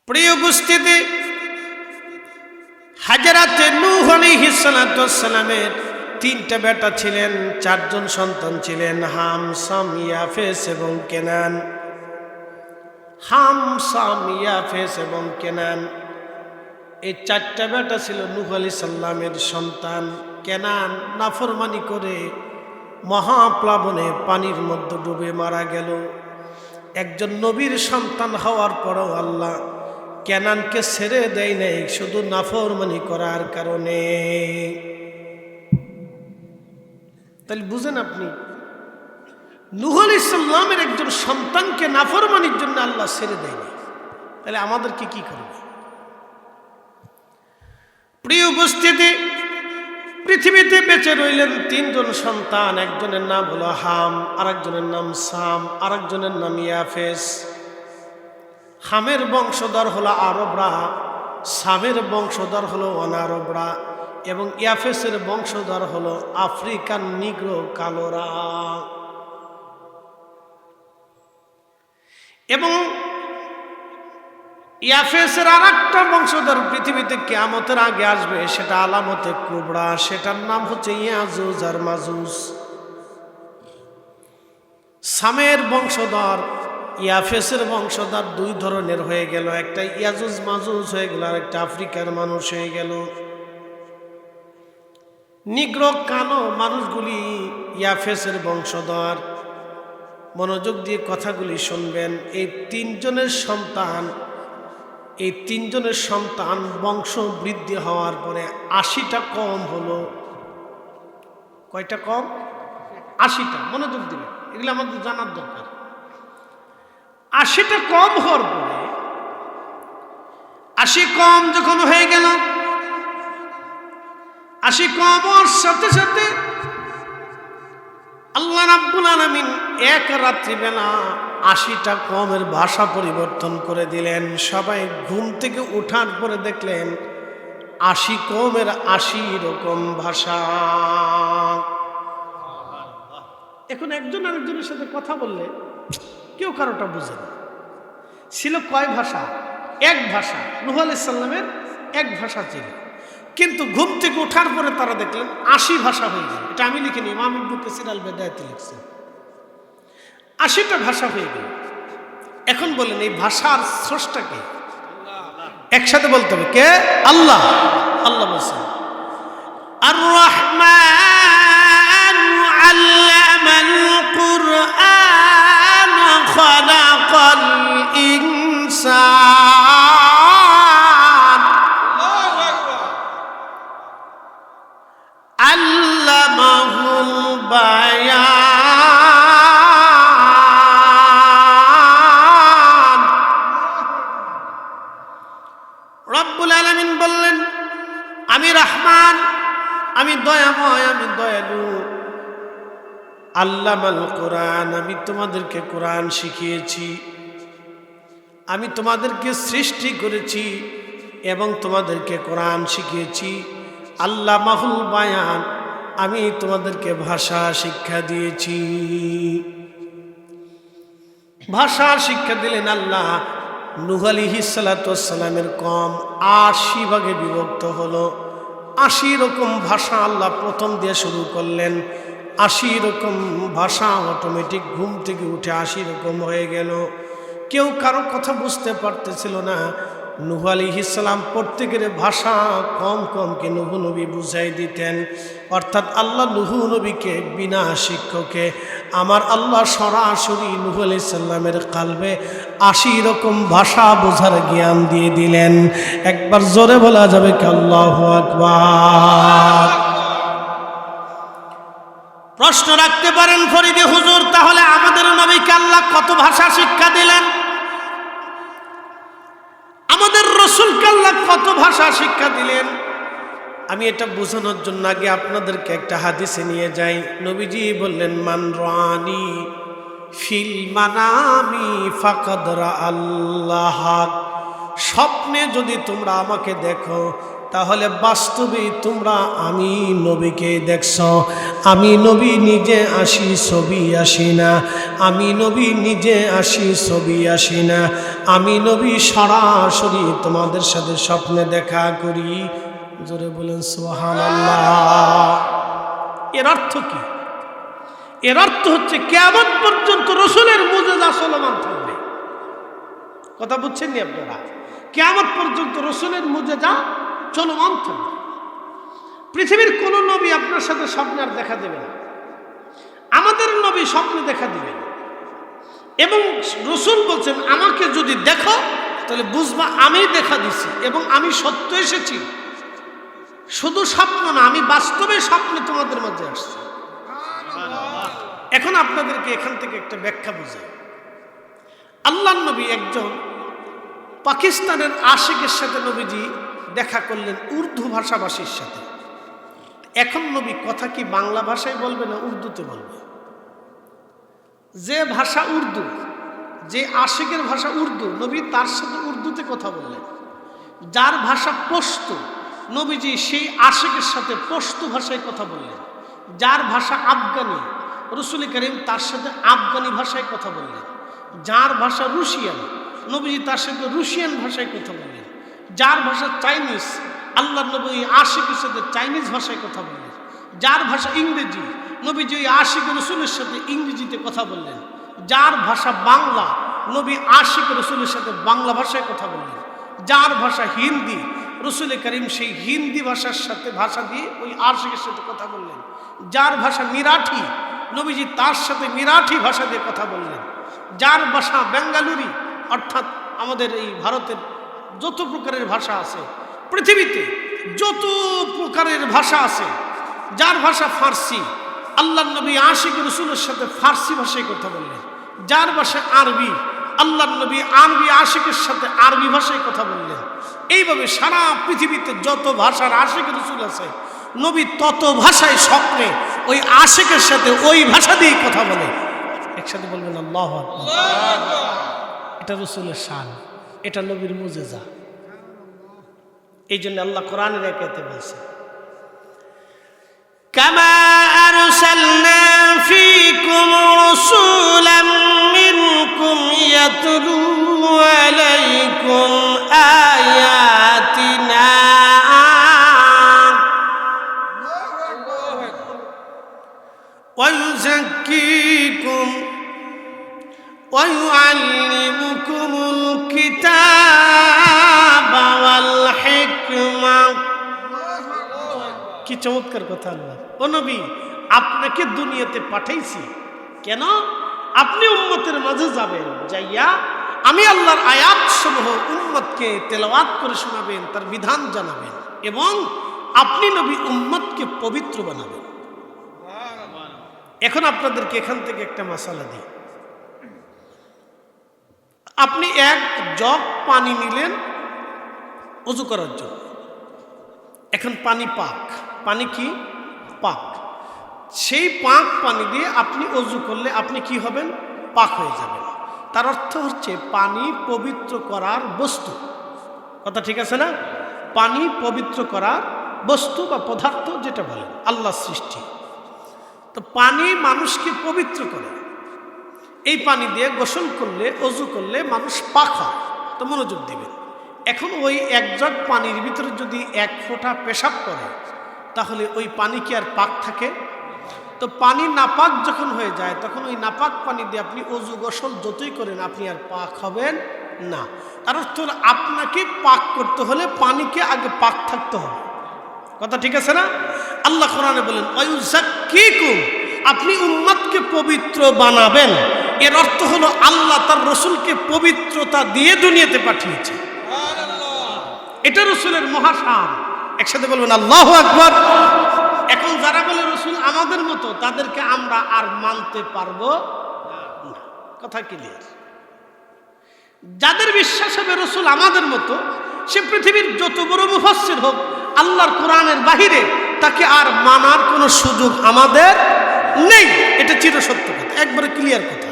প্রিয় উপস্থিতি, হাজরাতে নূহ আলাইহিস সালাতু ওয়াস সালামের 3টা বেটা ছিলেন, 4 জন সন্তান ছিলেন, হাম, সাম, ইয়াফেস এবং কেনান। হাম, সাম, ইয়াফেস এবং কেনান, এই 4টা বেটা ছিল নূহ আলাইহিস সালামের সন্তান। কেনান নাফরমানি করে মহাপ্লাবনে পানির মধ্যে ডুবে মারা গেল। একজন নবীর সন্তান হওয়ার পরও আল্লাহ কেনানকে ছেড়ে দেয় নাই শুধু নাফরমানি করার কারণে। তাহলে বুঝেন আপনি, নূহ আলাইহিস সালামের একজন সন্তানকে নাফরমানির জন্য আল্লাহ ছেড়ে দেয়নি, তাহলে আমাদেরকে কি করবে? প্রিয় উপস্থিতি, পৃথিবীতে বেঁচে রইলেন 3 জন সন্তান। একজনের নাম হলো হাম, আরেকজনের নাম সাম, আরেকজনের নাম ইয়াফেস। হামের বংশধর হলো আরবরা, সামের বংশধর হলো অনারবরা এবং ইয়াফেসের বংশধর হলো আফ্রিকান নিগ্রো কালোরা। এবং ইয়াফেসের আরেকটা বংশধর পৃথিবীতে কিয়ামতের আগে আসবে, সেটা আলামতে কুবরা, সেটার নাম হচ্ছে ইয়াজুজ আর মাজুজ। সামের বংশধর ইয়াফেসের বংশধর 2 ধরনের হয়ে গেল, একটা ইয়াজুজ মাজুজ হয়ে গেল, আর একটা আফ্রিকার মানুষ হয়ে গেল। নিগ্রো কালো মানুষগুলি ইয়াফেসের বংশধর। মনোযোগ দিয়ে কথাগুলি শুনবেন। এই 3 জনের সন্তান বংশ বৃদ্ধি হওয়ার পরে 80টা কম হলো। কয়টা কম? 80টা। মনোযোগ দিবেন, এগুলো আমাদের জানার দরকার। 80টা কম হওয়ার পরে 80 কম যখন হয়ে গেল, 80 কম হওয়ার সাথে সাথে আল্লাহ রাব্বুল আলামিন এক রাত্রিবেলা 80টা কমের ভাষা পরিবর্তন করে দিলেন। সবাই ঘুম থেকে ওঠার পরে দেখলেন 80 কমের 80 রকম ভাষা। এখন একজন আরেকজনের সাথে কথা বললে কেউ কারোটা বুঝে না। ছিল কয় ভাষা? এক ভাষা। নূহ আলাইহিস সালামের এক ভাষা ছিল, কিন্তু ঘুম থেকে ওঠার পরে তারা দেখলেন 80 ভাষা হয়ে গেল। এটা আমি লিখিনি, ইমাম ইবনে কাসির আল বিদায়াতে লিখছেন। 80টা ভাষা হয়ে গেল। এখন বলেন, এই ভাষার স্রষ্টা কে? একসাথে বলতে হবে, কে? আল্লাহ। আল্লাহ বলছেন, আর রহমান আল্লামাল কুরআন খালাকাল ইনসান আল্লামাহুল বায়ান। রব্বুল আলামিন বললেন, আমি রহমান, আমি দয়াময়, আমি দয়ালু। আল্লামাল কোরআন, আমি তোমাদেরকে কোরআন শিখিয়েছি, আমি তোমাদেরকে সৃষ্টি করেছি এবং তোমাদেরকে কোরআন শিখিয়েছি। আল্লামাহুল বায়ান, আমি তোমাদেরকে ভাষা শিক্ষা দিয়েছি। ভাষা শিক্ষা দিলেন আল্লাহ। নূহ আলাইহিস সালাতু ওয়াস সালামের কম 80 ভাগে বিভক্ত হলো। 80 রকম ভাষা আল্লাহ প্রথম দিয়ে শুরু করলেন। 80 রকম ভাষা অটোমেটিক ঘুম থেকে উঠে 80 রকম হয়ে গেল। কেউ কারো কথা বুঝতে পারতেছিল না। নূহ আলাইহিস সালাম প্রত্যেকের ভাষা কম কমকে নূহ নবী বুঝাই দিতেন। অর্থাৎ আল্লাহ নূহ নবীকে বিনা শিক্ষকে আমার আল্লাহ সরাসরি নূহ আলাইহিস সালামের কালবে 80 রকম ভাষা বোঝার জ্ঞান দিয়ে দিলেন। একবার জোরে বলা যাবে কি আল্লাহু আকবার? প্রশ্ন রাখতে পারেন ফরিদে হুজুর, তাহলে আমাদের নবীকে আল্লাহ কত ভাষা শিক্ষা দিলেন? আমাদের রাসূলকে আল্লাহ কত ভাষা শিক্ষা দিলেন? আমি এটা বোঝানোর জন্য আগে আপনাদেরকে একটা হাদিসে নিয়ে যাই। নবীজি বললেন, মান রানি ফিল মানামি ফাকাদ রাআল্লাহ। স্বপ্নে যদি তোমরা আমাকে দেখো, তাহলে বাস্তবে তোমরা আমি নবীকে দেখছো। আমি নবী নিজে আসি ছবি আসি না, আমি নবী নিজে আসি ছবি আসি না, আমি নবী সরাসরি তোমাদের সাথে স্বপ্নে দেখা করি। জোরে বলেন সুবহানাল্লাহ। এর অর্থ কি? এর অর্থ হচ্ছে কিয়ামত পর্যন্ত রাসূলের মুজিজা চলমান থাকবে। কথা বুঝছেন নি আপনারা? কিয়ামত পর্যন্ত রাসূলের মুজিজা চলমান থাকবে। পৃথিবীর কোন নবী আপনার সাথে স্বপ্নে আর দেখা দেবে না, আমাদের নবী স্বপ্নে দেখা দিবেন। এবং রাসূল বলছেন আমাকে যদি দেখো তাহলে বুঝবা আমি দেখা দিছি এবং আমি সত্য এসেছি। শুধু স্বপ্ন না, আমি বাস্তবে স্বপ্নে তোমাদের মাঝে আসছি। এখন আপনাদেরকে এখান থেকে একটা ব্যাখ্যা বুঝাই। আল্লাহর নবী একজন পাকিস্তানের আশিকের সাথে নবীজি দেখা করলেন উর্দু ভাষাভাষীর সাথে। এখন নবী কথা কি বাংলা ভাষায় বলবে না উর্দুতে বলবে? যে ভাষা উর্দু, যে আশিকের ভাষা উর্দু, নবী তার সাথে উর্দুতে কথা বললেন। যার ভাষা পশতু, নবীজি সেই আশিকের সাথে পশতু ভাষায় কথা বললেন। যার ভাষা আফগানি, রাসূল করিম তার সাথে আফগানি ভাষায় কথা বললেন। যার ভাষা রুশিয়ান, নবীজি তার সাথে রুশিয়ান ভাষায় কথা বললেন। যার ভাষা চাইনিজ, আল্লাহর নবী আশিকের সাথে চাইনিজ ভাষায় কথা বললেন। যার ভাষা ইংরেজি, নবীজি ওই আশিক রাসূলের সাথে ইংরেজিতে কথা বললেন। যার ভাষা বাংলা, নবী আশিক রাসূলের সাথে বাংলা ভাষায় কথা বললেন। যার ভাষা হিন্দি, রাসূল করিম সেই হিন্দি ভাষার সাথে ভাষা দিয়ে ওই আশিকের সাথে কথা বললেন। যার ভাষা মিরাঠি, নবীজি তার সাথে মিরাঠি ভাষা দিয়ে কথা বললেন। যার ভাষা বেঙ্গালুরি, অর্থাৎ আমাদের এই ভারতের যত প্রকারের ভাষা আছে, পৃথিবীতে যত প্রকারের ভাষা আছে, যার ভাষা ফার্সি, আল্লাহর নবী আশিক রাসূলের সাথে ফার্সি ভাষায় কথা বললেন। যার ভাষা আরবি, আল্লাহর নবী আরবি আশিকের সাথে আরবি ভাষায় কথা বললেন। এইভাবে সারা পৃথিবীতে যত ভাষার আশিক রাসূল আছে, নবী তত ভাষায় স্বপ্নে ওই আশিকের সাথে ওই ভাষা দিয়ে কথা বলে। একসাথে বলবেন আল্লাহু আকবার। এটা রাসূলের শান, এটা নবীর মুজিজা। এই জন্য আল্লাহ কোরআনের আয়াতে বলছে, কামা আরসালনা ফীকুম রাসূলাম মিনকুম ইয়াতলু আলাইকুম আয়াতিনা ওয়া ইউযাক্কিকুম ওয়া ইউআল্লিমুকুমুল কিতাবা ওয়াল হিকমা। কি চমৎকার কথা! আল্লাহ, ও নবী, আপনাকে দুনিয়াতে পাঠাইছি কেন? আপনি উম্মতের মাঝে যাবেন, যাইয়া আমি আল্লাহর আয়াত সমূহ উম্মতকে তেলাওয়াত করে শোনাবেন, তার বিধান জানাবেন, এবং আপনি নবী উম্মতকে পবিত্র বানাবেন। এখন আপনাদেরকে এখান থেকে একটা মাসালা দিই। আপনি এক জগ পানি নিলেন ওযু করার জন্য। এখন পানি পাক, পানি কি পাক। সেই পাক পানি দিয়ে আপনি ওযু করলে আপনি কি হবেন? পাক হয়ে যাবেন। তার অর্থ হচ্ছে পানি পবিত্র করার বস্তু। কথা ঠিক আছে না? পানি পবিত্র করার বস্তু বা পদার্থ যেটা বলেন, আল্লাহর সৃষ্টি। তো পানি মানুষকে পবিত্র করে। এই পানি দিয়ে গোসল করলে, ওযু করলে মানুষ পাক হয়। তো মনোযোগ দিবেন। এখন ওই এক জগ পানির ভিতরে যদি এক ফোঁটা পেশাব করে, তাহলে ওই পানি কি আর পাক থাকে? তো পানি নাপাক যখন হয়ে যায়, তখন ওই নাপাক পানি দিয়ে আপনি ওযু গোসল যতই করেন, আপনি আর পাক হবেন না। তার অর্থ হলো আপনাকে পাক করতে হলে পানিকে আগে পাক থাকতে হবে। কথা ঠিক আছে না? আল্লাহ কোরআনে বলেন ওয়ায়ুযাক্কিকুম, আপনি উম্মতকে পবিত্র বানাবেন। এর অর্থ হলো আল্লাহ তার রাসূলকে পবিত্রতা দিয়ে দুনিয়াতে পাঠিয়েছে। এটা রাসূলের মহাশান। একসাথে বলবেন আল্লাহু আকবার। এখন যারা বলে রাসূল আমাদের মতো, তাদেরকে আমরা আর মানতে পারবো না। কথা ক্লিয়ার? যাদের বিশ্বাস হবে রাসূল আমাদের মতো, সে পৃথিবীর যত বড় মুফাসসির হোক, আল্লাহর কোরআনের বাহিরে তাকে আর মানার কোনো সুযোগ আমাদের নেই। এটা চিরসত্য কথা, একবারে ক্লিয়ার কথা।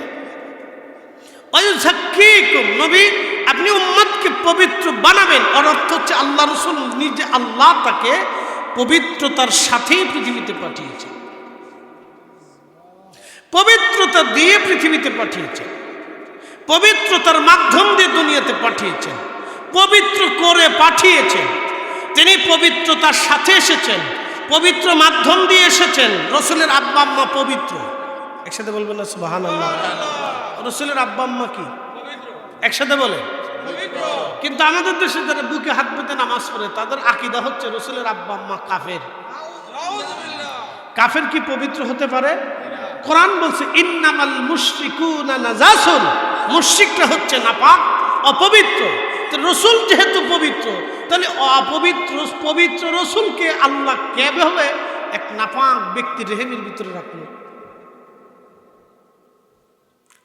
ওয়ায়ুযাক্কিকুম, নবী আপনি উম্মতকে পবিত্র বানাবেন। ওর অর্থ হচ্ছে আল্লাহ রাসূল নিজে, আল্লাহ তাকে পবিত্রতার সাথেই পৃথিবীতে পাঠিয়েছেন। পবিত্রতা দিয়ে পৃথিবীতে পাঠিয়েছেন, পবিত্রতার মাধ্যম দিয়ে দুনিয়াতে পাঠিয়েছেন, পবিত্র করে পাঠিয়েছেন। তিনি পবিত্রতার সাথে এসেছেন, পবিত্র মাধ্যম দিয়ে এসেছেন। রসুলের আব্বা আম্মা পবিত্র, একসাথে বলবেন না সুবহানাল্লাহ। রসুলের আব্বা আম্মা কি একসাথে বলে? কিন্তু আমাদের দেশে যারা বুকে হাত পেতে নামাজ পড়ে তাদের আকীদা হচ্ছে রসুলের আব্বা আম্মা কাফের। কাফের কি পবিত্র হতে পারে? কোরআন বলছে ইন্নামাল মুশরিকুনা নাজাসুন, মুশরিকরা হচ্ছে নাপাক, অপবিত্র। তো রসুল যেহেতু পবিত্র, তাহলে পবিত্র রসুলকে আল্লাহ কিভাবে এক নাপাক ব্যক্তির রেহেমের ভিতরে রাখলো?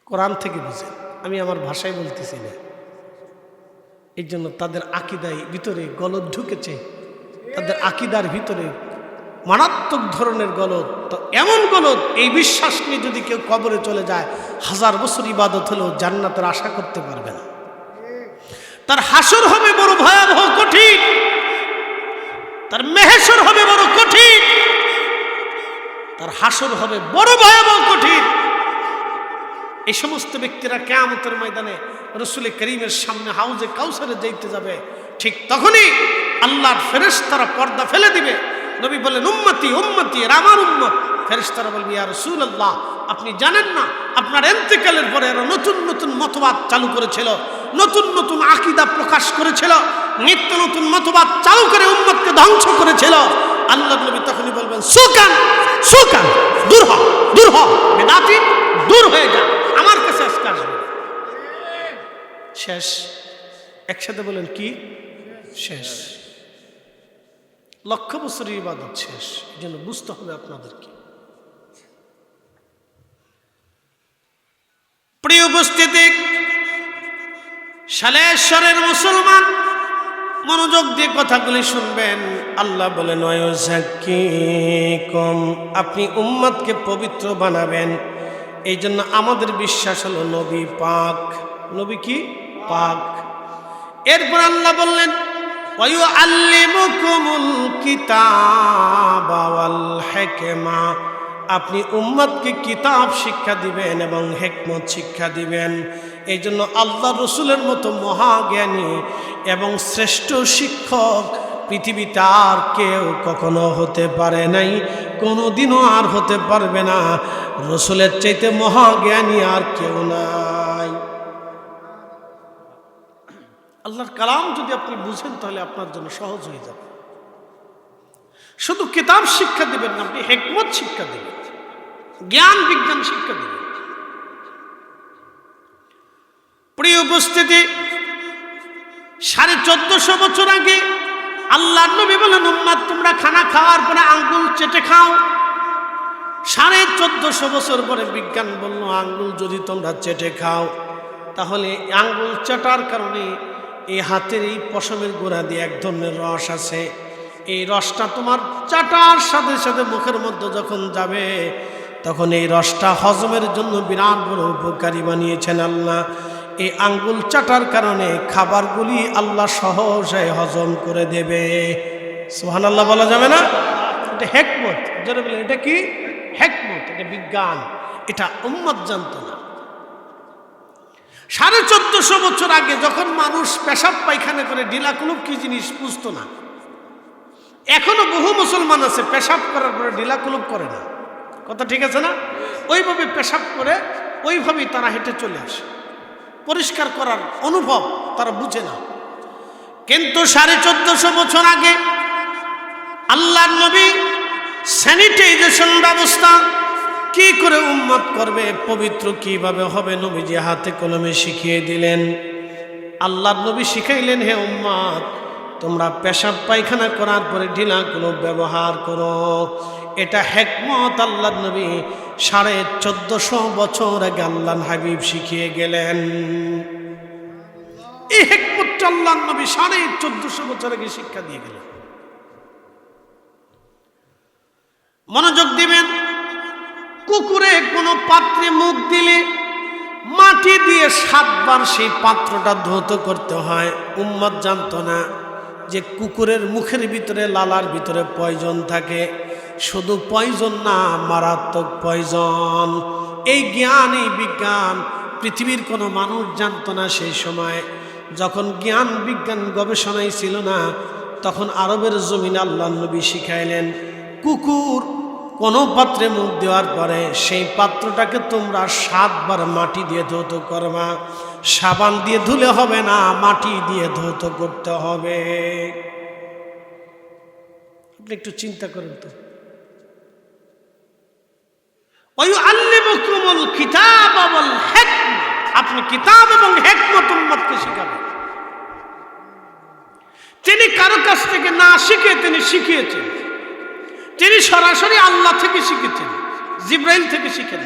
কোরআন থেকে বুঝে, আমি আমার ভাষায় বলতেছি না। এই জন্য তাদের আকীদার ভিতরে গলদ ঢুকেছে, তাদের আকীদার ভিতরে মারাত্মক ধরনের গলদ। তো এমন গলদ, এই বিশ্বাস নিয়ে যদি কেউ কবরে চলে যায়, 1000 বছর ইবাদত হলেও জান্নাতের আশা করতে পারবে না। তার হাসর হবে বড় ভয়াবহ কঠিন, তার মেহেশর হবে বড় কঠিন, তার হাসর হবে বড় ভয়াবহ কঠিন। এই সমস্ত ব্যক্তিরা কিয়ামতের ময়দানে রাসূল করিমের সামনে হাউজে কাউসারে যাইতে যাবে। ঠিক তখনই আল্লাহর ফেরেশতারা পর্দা ফেলে দিবে। নবী বলেন উম্মতি উম্মতি, এরা আমার উম্মত। ফেরেশতারা বলবে ইয়া রাসূলুল্লাহ, আপনি জানেন না আপনার ইন্তেকালের পরে এরা নতুন নতুন মতবাদ চালু করেছিল, নতুন নতুন আকীদা প্রকাশ করেছিল, নিত্য নতুন মতবাদ চালু করে উম্মতকে ধ্বংস করেছিল। আল্লাহর নবী তখনই বলবেন সুকান সুকান, দূর হ দূর হ, বেদাতি দূর হয়ে যা, আমার কাছে আজকে আসবে। শেষ। একসাথে বলেন কি শেষ? লক্ষ বছরের ইবাদত শেষ। এই জন্য বুঝতে হবে আপনাদেরকে। প্রিয় উপস্থিতি, শালেশ্বরের মুসলমান, মনোযোগ দিয়ে কথাগুলি শুনবেন। আল্লাহ বলেন ওয়ায়ুযাক্কিকুম, আপনি উম্মতকে পবিত্র বানাবেন। এই জন্য আমাদের বিশ্বাস হলো নবী পাক। নবী কি? পাক। এরপর আল্লাহ বললেন ওয়ায়ুআল্লিমুকুমুল কিতাবা ওয়াল হিকমা, আপনি উম্মতকে কিতাব শিক্ষা দিবেন এবং হিকমত শিক্ষা দিবেন। এই জন্য আল্লাহ রসুলের মতো মহাজ্ঞানী এবং শ্রেষ্ঠ শিক্ষক পৃথিবীতে আর কেউ কখনো হতে পারে নাই, কোনোদিনও আর হতে পারবে না। রসুলের চাইতে মহাজ্ঞানী আর কেউ নাই। আল্লাহর কালাম যদি আপনি বুঝেন তাহলে আপনার জন্য সহজ হয়ে যাবে। শুধু কিতাব শিক্ষা দিবেন না, আপনি হিকমত শিক্ষা দিবেন, জ্ঞান বিজ্ঞান শিক্ষা দিবেন। প্রিয় উপস্থিতি, 1450 বছর আগে আল্লাহর নবী বলেন উম্মত তোমরা খানা খাওয়ার পরে আঙ্গুল চেটে খাও। 1450 বছর পরে বিজ্ঞান বলল আঙ্গুল যদি তোমরা চেটে খাও তাহলে আঙ্গুল চাটার কারণে এই হাতের এই পশমের গোড়া দিয়ে এক ধরনের রস আছে, এই রসটা তোমার চাটার সাথে সাথে মুখের মধ্যে যখন যাবে তখন এই রসটা হজমের জন্য বিরাট বড় উপকারী বানিয়েছেন আল্লাহ। এই আঙ্গুল চাটার কারণে খাবারগুলি আল্লাহ সহজে হজম করে দেবে। সুবহানাল্লাহ বলা যাবে না? এটা হিকমত। যারা বলেন এটা কি হিকমত, এটা বিজ্ঞান, এটা উম্মত জানত না। 1450 বছর আগে যখন মানুষ পেশাব পায়খানা করে ঢিলা কুলুপ কি জিনিস বুঝতো না। এখনো বহু মুসলমান আছে পেশাব করার পরে ঢিলা কুলুপ করে না। কথা ঠিক আছে না? ওইভাবে পেশাব করে ওইভাবেই তারা হেঁটে চলে আসে। পরিষ্কার করার অনুভব তারা বুঝে না। কিন্তু 1450 বছর আগে আল্লাহর নবী স্যানিটাইজেশন ব্যবস্থা কি করে উম্মত করবে, পবিত্র কিভাবে হবে, নবীজি হাতে কলমে শিখিয়ে দিলেন। আল্লাহর নবী শিখাইলেন হে উম্মত তোমরা পেশাব পায়খানা করার পরে ঢিলা কুলুপ ব্যবহার করো। এটা হিকমত আল্লাহর নবী 1450 বছর আগে আল্লাহর হাবিব শিখিয়ে গেলেন। এই হিকমতটা আল্লাহর নবী 1450 বছর আগে শিক্ষা দিয়ে গেলেন। মনোযোগ দিবেন। কুকুরে কোনো পাত্রে মুখ দিলে মাটি দিয়ে 7 বার সেই পাত্রটা ধৌত করতে হয়। উম্মত জানতো না যে কুকুরের মুখের ভিতরে লালার ভিতরে পয়জন থাকে। শুধু পয়জন না, মারাত্মক পয়জন। এই জ্ঞান, এই বিজ্ঞান পৃথিবীর কোনো মানুষ জানতো না সেই সময়। যখন জ্ঞান বিজ্ঞান গবেষণাই ছিল না, তখন আরবের জমিন আল্লাহ নবী শিখাইলেন, কুকুর কোনো পাত্রে মুখ দেওয়ার পরে সেই পাত্রটাকে তোমরা 7 বার মাটি দিয়ে ধৌত করবা। সাবান দিয়ে ধুলে হবে না, মাটি দিয়ে ধৌত করতে হবে। আপনি একটু চিন্তা করেন তো। ওয়ায়ুআল্লিমুকুমুল কিতাব ওয়াল হিকমা, আপনি কিতাব এবং হিকমত উম্মতকে শিখাবেন। তিনি কারো কাছ থেকে না শিখে তিনি শিখিয়েছেন। তিনি সরাসরি আল্লাহ থেকে শিখেছেন, জিব্রাইল থেকে শিখেন।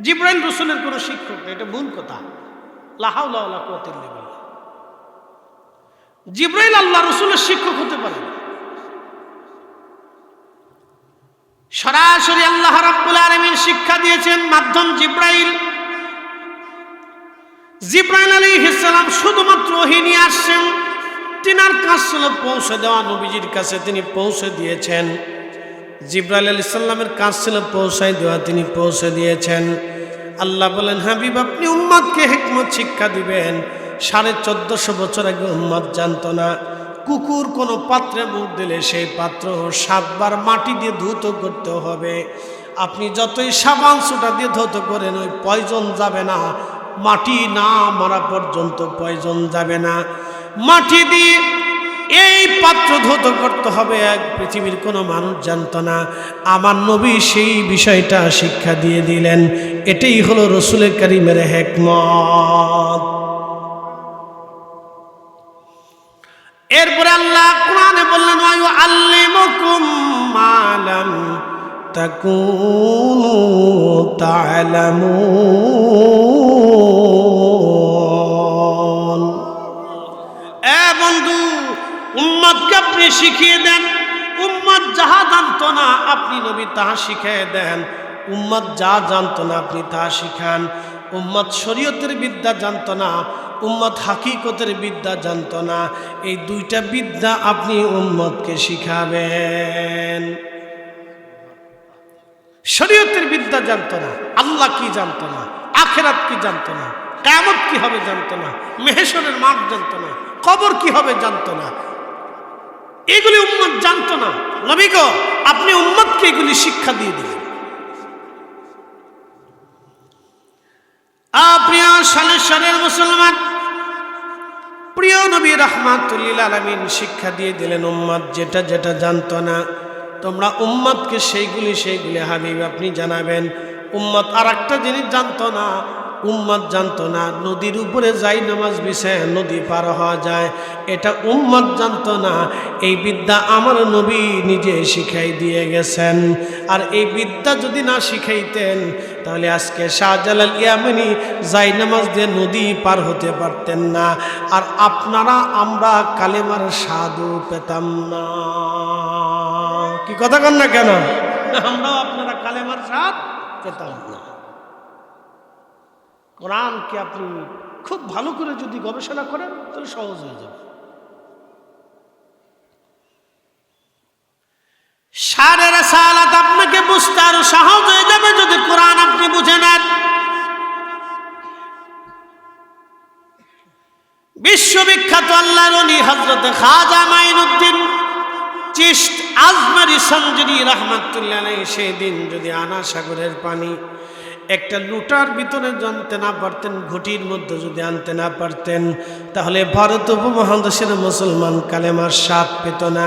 জিব্রাইল রাসূলের কোনো শিক্ষক না, এটা ভুল কথা। লা হাওলা ওয়ালা কুওয়াতা ইল্লা বিল্লাহ। জিব্রাইল আল্লাহ রাসূলের শিক্ষক হতে পারে না। সরাসরি আল্লাহ রাব্বুল আলামিন শিক্ষা দিয়েছেন মাধ্যম জিব্রাইল। জিব্রাইল আলাইহিস সালাম শুধুমাত্র ওহী নিয়ে আসছেন। তিনার কাজ ছিল পৌঁছে দেওয়া, নবীজির কাছে তিনি পৌঁছে দিয়েছেন। জিব্রাইল আলাইহিস সালামের কাজ ছিল পৌঁছায় দেওয়া, তিনি পৌঁছে দিয়েছেন। আল্লাহ বলেন, হাবিব আপনি উম্মতকে হিকমত শিক্ষা দিবেন। 1450 বছর আগে উম্মত জানতো না কুকুর কোনো পাত্রে মুখ দিলে সেই পাত্র 7 বার মাটি দিয়ে ধৌত করতে হবে। আপনি যতই সাবান সুটা দিয়ে ধৌত করেন, ওই পয়জন যাবে না। মাটি না মারা পর্যন্ত পয়জন যাবে না। মাটি দিয়ে এই পাত্র ধৌত করতে হবে, এক পৃথিবীর কোনো মানুষ জানতো না। আমার নবী সেই বিষয়টা শিক্ষা দিয়ে দিলেন। এটাই হলো রসুল করিমের হিকমত। এরপরে আল্লাহ কোরআনে বললেন, ওয়ায়ুআল্লিমুকুম মা লাম তাকুনু তা'লামুন। এ বন্ধু, উম্মতকে আপনি শিখিয়ে দেন। উম্মত যাহা জানতো না আপনি নবী তাহা শিখিয়ে দেন। উম্মত যা জানতো না আপনি তাহা শিখান। উম্মত শরীয়তের বিদ্যা জানতো না, উম্মত হাকিকতের বিদ্যা জানতো না। এই দুইটা বিদ্যা আপনি উম্মতকে শিখাবেন। শরীয়তের বিদ্যা জানতো না, আল্লাহ কি জানতো না, আখিরাত কি জানতো না, কিয়ামত কি হবে জানতো না, মেহশরের মাঠ জানতো না, কবর কি হবে জানতো না। এগুলি উম্মত জানতো না। নবী গো, আপনি উম্মতকে এগুলি শিক্ষা দিয়ে দিলেন। প্রিয় সালের মুসলমান, প্রিয় নবী রাহমাতুল লিল আলামিন শিক্ষা দিয়ে দিলেন উম্মত যেটা যেটা জানতো না তোমরা উম্মতকে সেইগুলি হাবিব আপনি জানাবেন। উম্মত আর একটা জিনিস জানতো না, উম্মত জানতো না নদীর উপরে যাই নামাজ বিছায় নদী পার হওয়া যায়, এটা উম্মত জানতো না। এই বিদ্যা আমার নবী নিজে শিখাই দিয়ে গেছেন। আর এই বিদ্যা যদি না শিখাইতেন তাহলে আজকে শাহজালাল ইয়ামানি যাই নামাজ দিয়ে নদী পার হতে পারতেন না। আর আপনারা আমরা কালেমার স্বাদও পেতাম না। কি কথা কন না কেন? আমরাও আপনারা কালেমার স্বাদ পেতাম না। কোরআনকে আপনি খুব ভালো করে যদি গবেষণা করেন তাহলে সহজ হয়ে যাবে। সারে রাসালাত আপনাকে বুঝতে আরো সহজ হয়ে যাবে যদি কোরআন আপনি বুঝে নেন। বিশ্ববিখ্যাত আল্লাহর ওলি হযরত খাজা মাইনুদ্দিন চিশত আজমারি সঞ্জরি রাহমাতুল্লাহ আলাইহি সেদিন যদি আনা সাগরের পানি একটা লুটার ভিতরে জানতে না পারতেন, ঘটির মধ্যে যদি আনতে না পারতেন, তাহলে ভারত উপমহাদেশের মুসলমান কালেমার স্বাদ পেত না।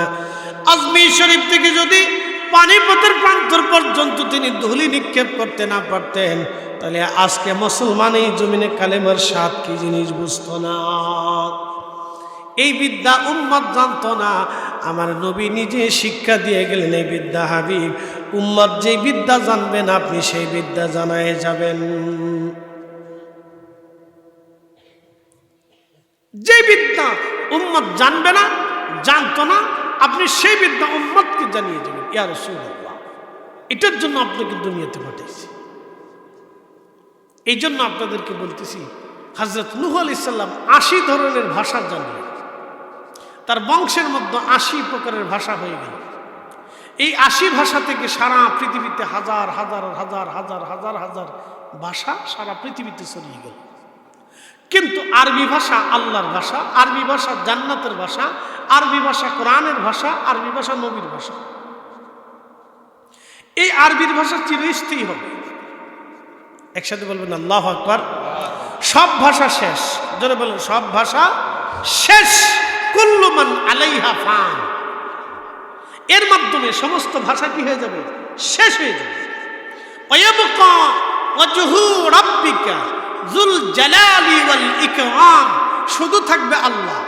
আজমির শরীফ থেকে যদি পানিপথের প্রান্তর পর্যন্ত তিনি ধুলি নিক্ষেপ করতে না পারতেন, তাহলে আজকে মুসলমান এই জমিনে কালেমার স্বাদ কি জিনিস বুঝতো না। এই বিদ্যা উম্মত জানতো না, আমার নবী নিজে শিক্ষা দিয়ে গেলেন এই বিদ্যা হাবিব। উম্মত যে বিদ্যা জানবেন আপনি সেই বিদ্যা জানায় যাবেন। যে বিদ্যা উম্মত জানবে না, জানতো না, আপনি সেই বিদ্যা উম্মতকে জানিয়ে যাবেন। ইয়া রাসূলুল্লাহ, এটার জন্য আপনাকে দুনিয়াতে পাঠাইছি। এই জন্য আপনাদেরকে বলতেছি, হযরত নূহ আলাইহিস সালাম 80 ধরনের ভাষা জানলেন। তার বংশের মধ্যে 80 প্রকারের ভাষা হয়ে গেল। এই ৮০ ভাষা থেকে সারা পৃথিবীতে হাজার হাজার হাজার হাজার হাজার হাজার ভাষা সারা পৃথিবীতে ছড়িয়ে গেল। কিন্তু আরবি ভাষা আল্লাহর ভাষা, আরবি ভাষা জান্নাতের ভাষা, আরবি ভাষা কোরআনের ভাষা, আরবি ভাষা নবীর ভাষা। এই আরবির ভাষা চিরস্থায়ী হবে। একসাথে বলবেন আল্লাহু আকবার। সব ভাষা শেষ, যারা বলেন সব ভাষা শেষ। কুল্লু মান আলাইহা ফান, এর মাধ্যমে সমস্ত ভাষা কি হয়ে যাবে? শেষ হয়ে যাবে। ওয়ায়াবকা ওয়াজহু রাব্বিকা যুল জালালি ওয়াল ইকরাম, শুধু থাকবে আল্লাহ,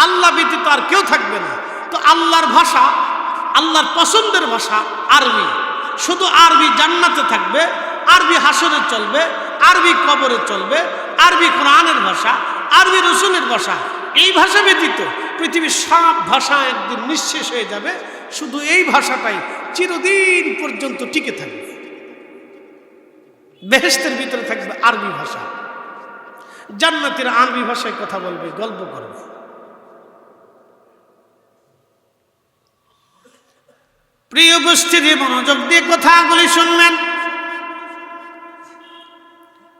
আল্লাহ ব্যতীত আর কেউ থাকবে না। তো আল্লাহর ভাষা, আল্লাহর পছন্দের ভাষা আরবি, শুধু আরবি জান্নাতে থাকবে, আরবি হাসরে চলবে, আরবি কবরে চলবে, আরবি কোরআনের ভাষা, আরবি রসুলের ভাষা। এই ভাষা ব্যতীত পৃথিবীর সব ভাষা একদিন নিঃশেষ হয়ে যাবে, শুধু এই ভাষাটাই চিরদিন পর্যন্ত টিকে থাকবে। বেহেশতের ভিতরে থাকবে আরবি ভাষা, জান্নাতের আরবি ভাষায় কথা বলবে, গল্প করবে। প্রিয় উপস্থিতি, মনোযোগ দিয়ে কথাগুলি শুনবেন।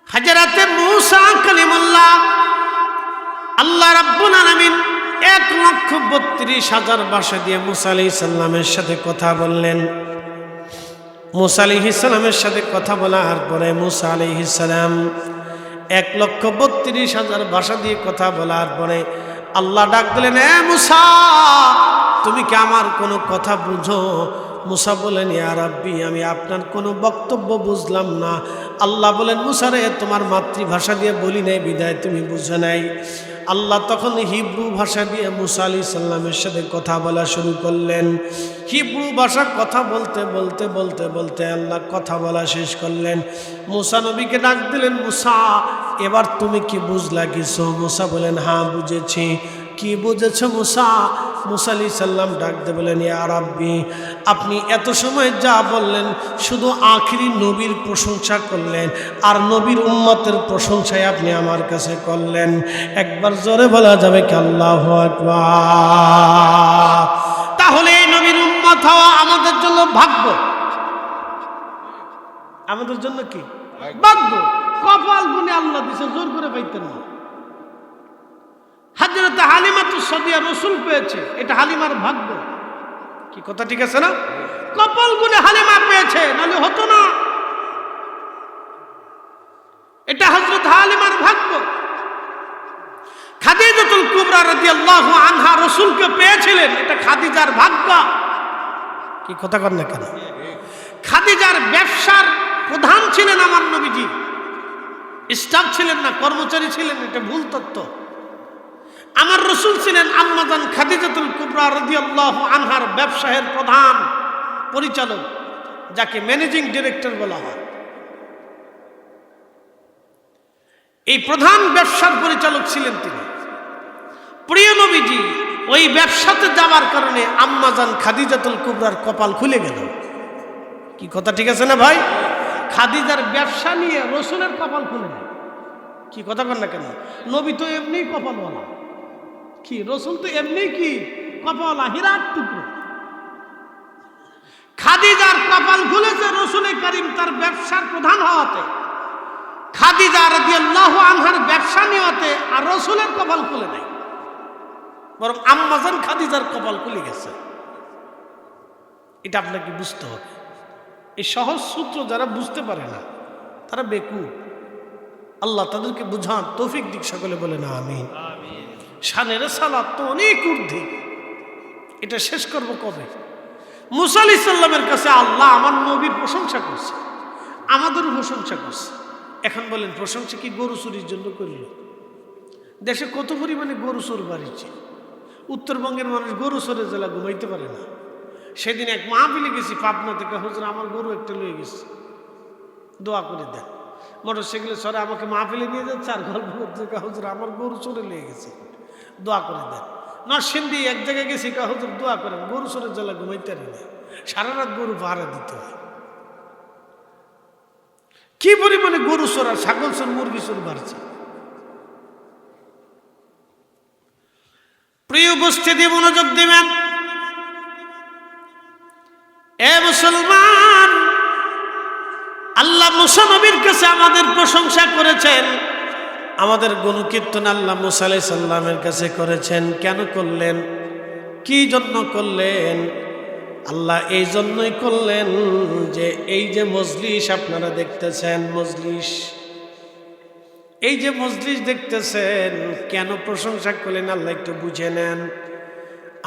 হযরতে মূসা কালিমুল্লাহ, আল্লাহ রাব্বুল আলামিন ১,৩২,০০০ ভাষা দিয়ে মূসা আলাইহিস সালামের সাথে কথা বললেন। মূসা আলাইহিস সালামের সাথে কথা বলার পরে মূসা আলাইহিস সালাম ১,৩২,০০০ ভাষা দিয়ে কথা বলার পরে আল্লাহ ডাক দিলেন, এ মূসা, তুমি কি আমার কোনো কথা বুঝো? মূসা বলেন, ইয়া রাব্বি, আমি আপনার কোনো বক্তব্য বুঝলাম না। আল্লাহ বলেন, মূসা রে, তোমার মাতৃভাষা দিয়ে বলি নাই বিদায় তুমি বুঝো নাই। আল্লাহ তখন হিব্রু ভাষা দিয়ে মূসা আলাইহিস সালামের সাথে কথা বলা শুরু করলেন। হিব্রু ভাষা কথা বলতে বলতে বলতে বলতে আল্লাহ কথা বলা শেষ করলেন। মূসা নবীকে ডাক দিলেন, মূসা, এবার তুমি কি বুঝলা কিছু? মূসা বলেন, হ্যাঁ বুঝেছি। কি বুঝেছ মূসা? মূসা আলাইহিস সালাম ডাক দিয়ে বলেন, ইয়া রাব্বি, আপনি এত সময় যা বললেন শুধু আখিরি নবীর প্রশংসা করলেন, আর নবীর উম্মতের প্রশংসায় আপনি আমার কাছে করলেন। একবার জোরে বলা যাবে কি আল্লাহু আকবার? তাহলে এই নবীর উম্মত হওয়া আমাদের জন্য ভাগ্য। আমাদের জন্য কি ভাগ্য? কপাল গুনে আল্লাহ দিছে, জোর করে পাইতেন না। হযরত হালিমাতুস সাদিয়া রাসূল পেয়েছে, এটা হালিমার ভাগ্য। কি কথা ঠিক আছে না? কপাল গুনে হালিমা পেয়েছে, নাহলে হতো না। এটা হযরত হালিমার ভাগ্য। খাদিজাতুল কুবরা রাদিয়াল্লাহু আনহা রাসূলকে পেয়েছিলেন, এটা খাদিজার ভাগ্য। কি কথা কর না কেন? খাদিজার ব্যবসার প্রধান ছিলেন আমার নবীজি, স্টাফ ছিলেন না, কর্মচারী ছিলেন, এটা ভুল তথ্য। আমার রাসূল ছিলেন আম্মাজান খাদিজাতুল কুবরা রাদিয়াল্লাহু আনহার ব্যবসায়ের প্রধান পরিচালক, যাকে ম্যানেজিং ডিরেক্টর বলা হয়। এই প্রধান ব্যবসার পরিচালক ছিলেন তিনি। প্রিয় নবীজি ওই ব্যবসাতে যাওয়ার কারণে আম্মাজান খাদিজাতুল কুবরার কপাল খুলে গেল। কি কথা ঠিক আছে না ভাই? খাদিজার ব্যবসা নিয়ে রাসূলের কপাল খুলে গেল। কি কথা কর না কেন? নবী তো এমনি কপালওয়ালা, কি রাসূল তো এমনি কি কপালওয়ালা, হীরার টুকরো। খাদিজার কপাল খুলেছে রাসূল করিম তার ব্যবসার প্রধান হওয়াতে, খাদিজা রাদিয়াল্লাহু আনহার ব্যবসা নিয়তে, আর রাসূলের কপাল খুলে নাই, বরং আম্মাজান খাদিজার কপাল খুলে গেছে। এটা আপনাকে বুঝতে হবে। এই সহজ সূত্র যারা বুঝতে পারে না তারা বেকুব। আল্লাহ তাদেরকে বুঝান তৌফিক দিক, সকলে বলে না আমিন। শানের সালাত তো অনেক ঊর্ধ্বে, এটা শেষ করব কবে? মূসা আলাইহিস সালামের কাছে আল্লাহ আমার নবীর প্রশংসা করছে, আমাদেরও প্রশংসা করছে। এখন বলেন, প্রশংসা কি গরু চুরির জন্য করিল? দেশে কত পরিমাণে গরু চোর বাড়িছে। উত্তরবঙ্গের মানুষ গরু চোরের জেলা ঘুমাইতে পারে না। সেদিন এক মাহফিলে গেছি পাবনা থেকে, হুজুর আমার গরু একটা লয়ে গেছে, দোয়া করে দেন। মোটরসাইকেলে চড়ে আমাকে মাহফিলে নিয়ে যাচ্ছে, আর গল্প করছে, হুজুর আমার গরু চোরে লেগে গেছে, দোয়া করে দেন। নরসিংদী এক জায়গায় গেছি, হুজুর দোয়া করেন, গরু চোরের জেলা ঘুমাইতে পারি না, সারা রাত গরু ভাড়া দিতে হয়। কি পরিমাণে গরু চোর আর ছাগল চোর মুরগি চোর বাড়ছে। প্রিয় উপস্থিতি, মনোযোগ দিবেন। এ মুসলমান, আল্লাহ মুসা নবীর কাছে আমাদের প্রশংসা করেছেন, আমাদের গুণকীর্তন আল্লাহ মুসা আলাইহিস সালামের কাছে করেছেন। কেন করলেন? কি জন্য করলেন? আল্লাহ এই জন্যই করলেন যে এই যে মজলিস আপনারা দেখতেছেন, মজলিস, এই যে মজলিস দেখতেছেন, কেন প্রশংসা করলেন আল্লাহ একটু বুঝে নেন।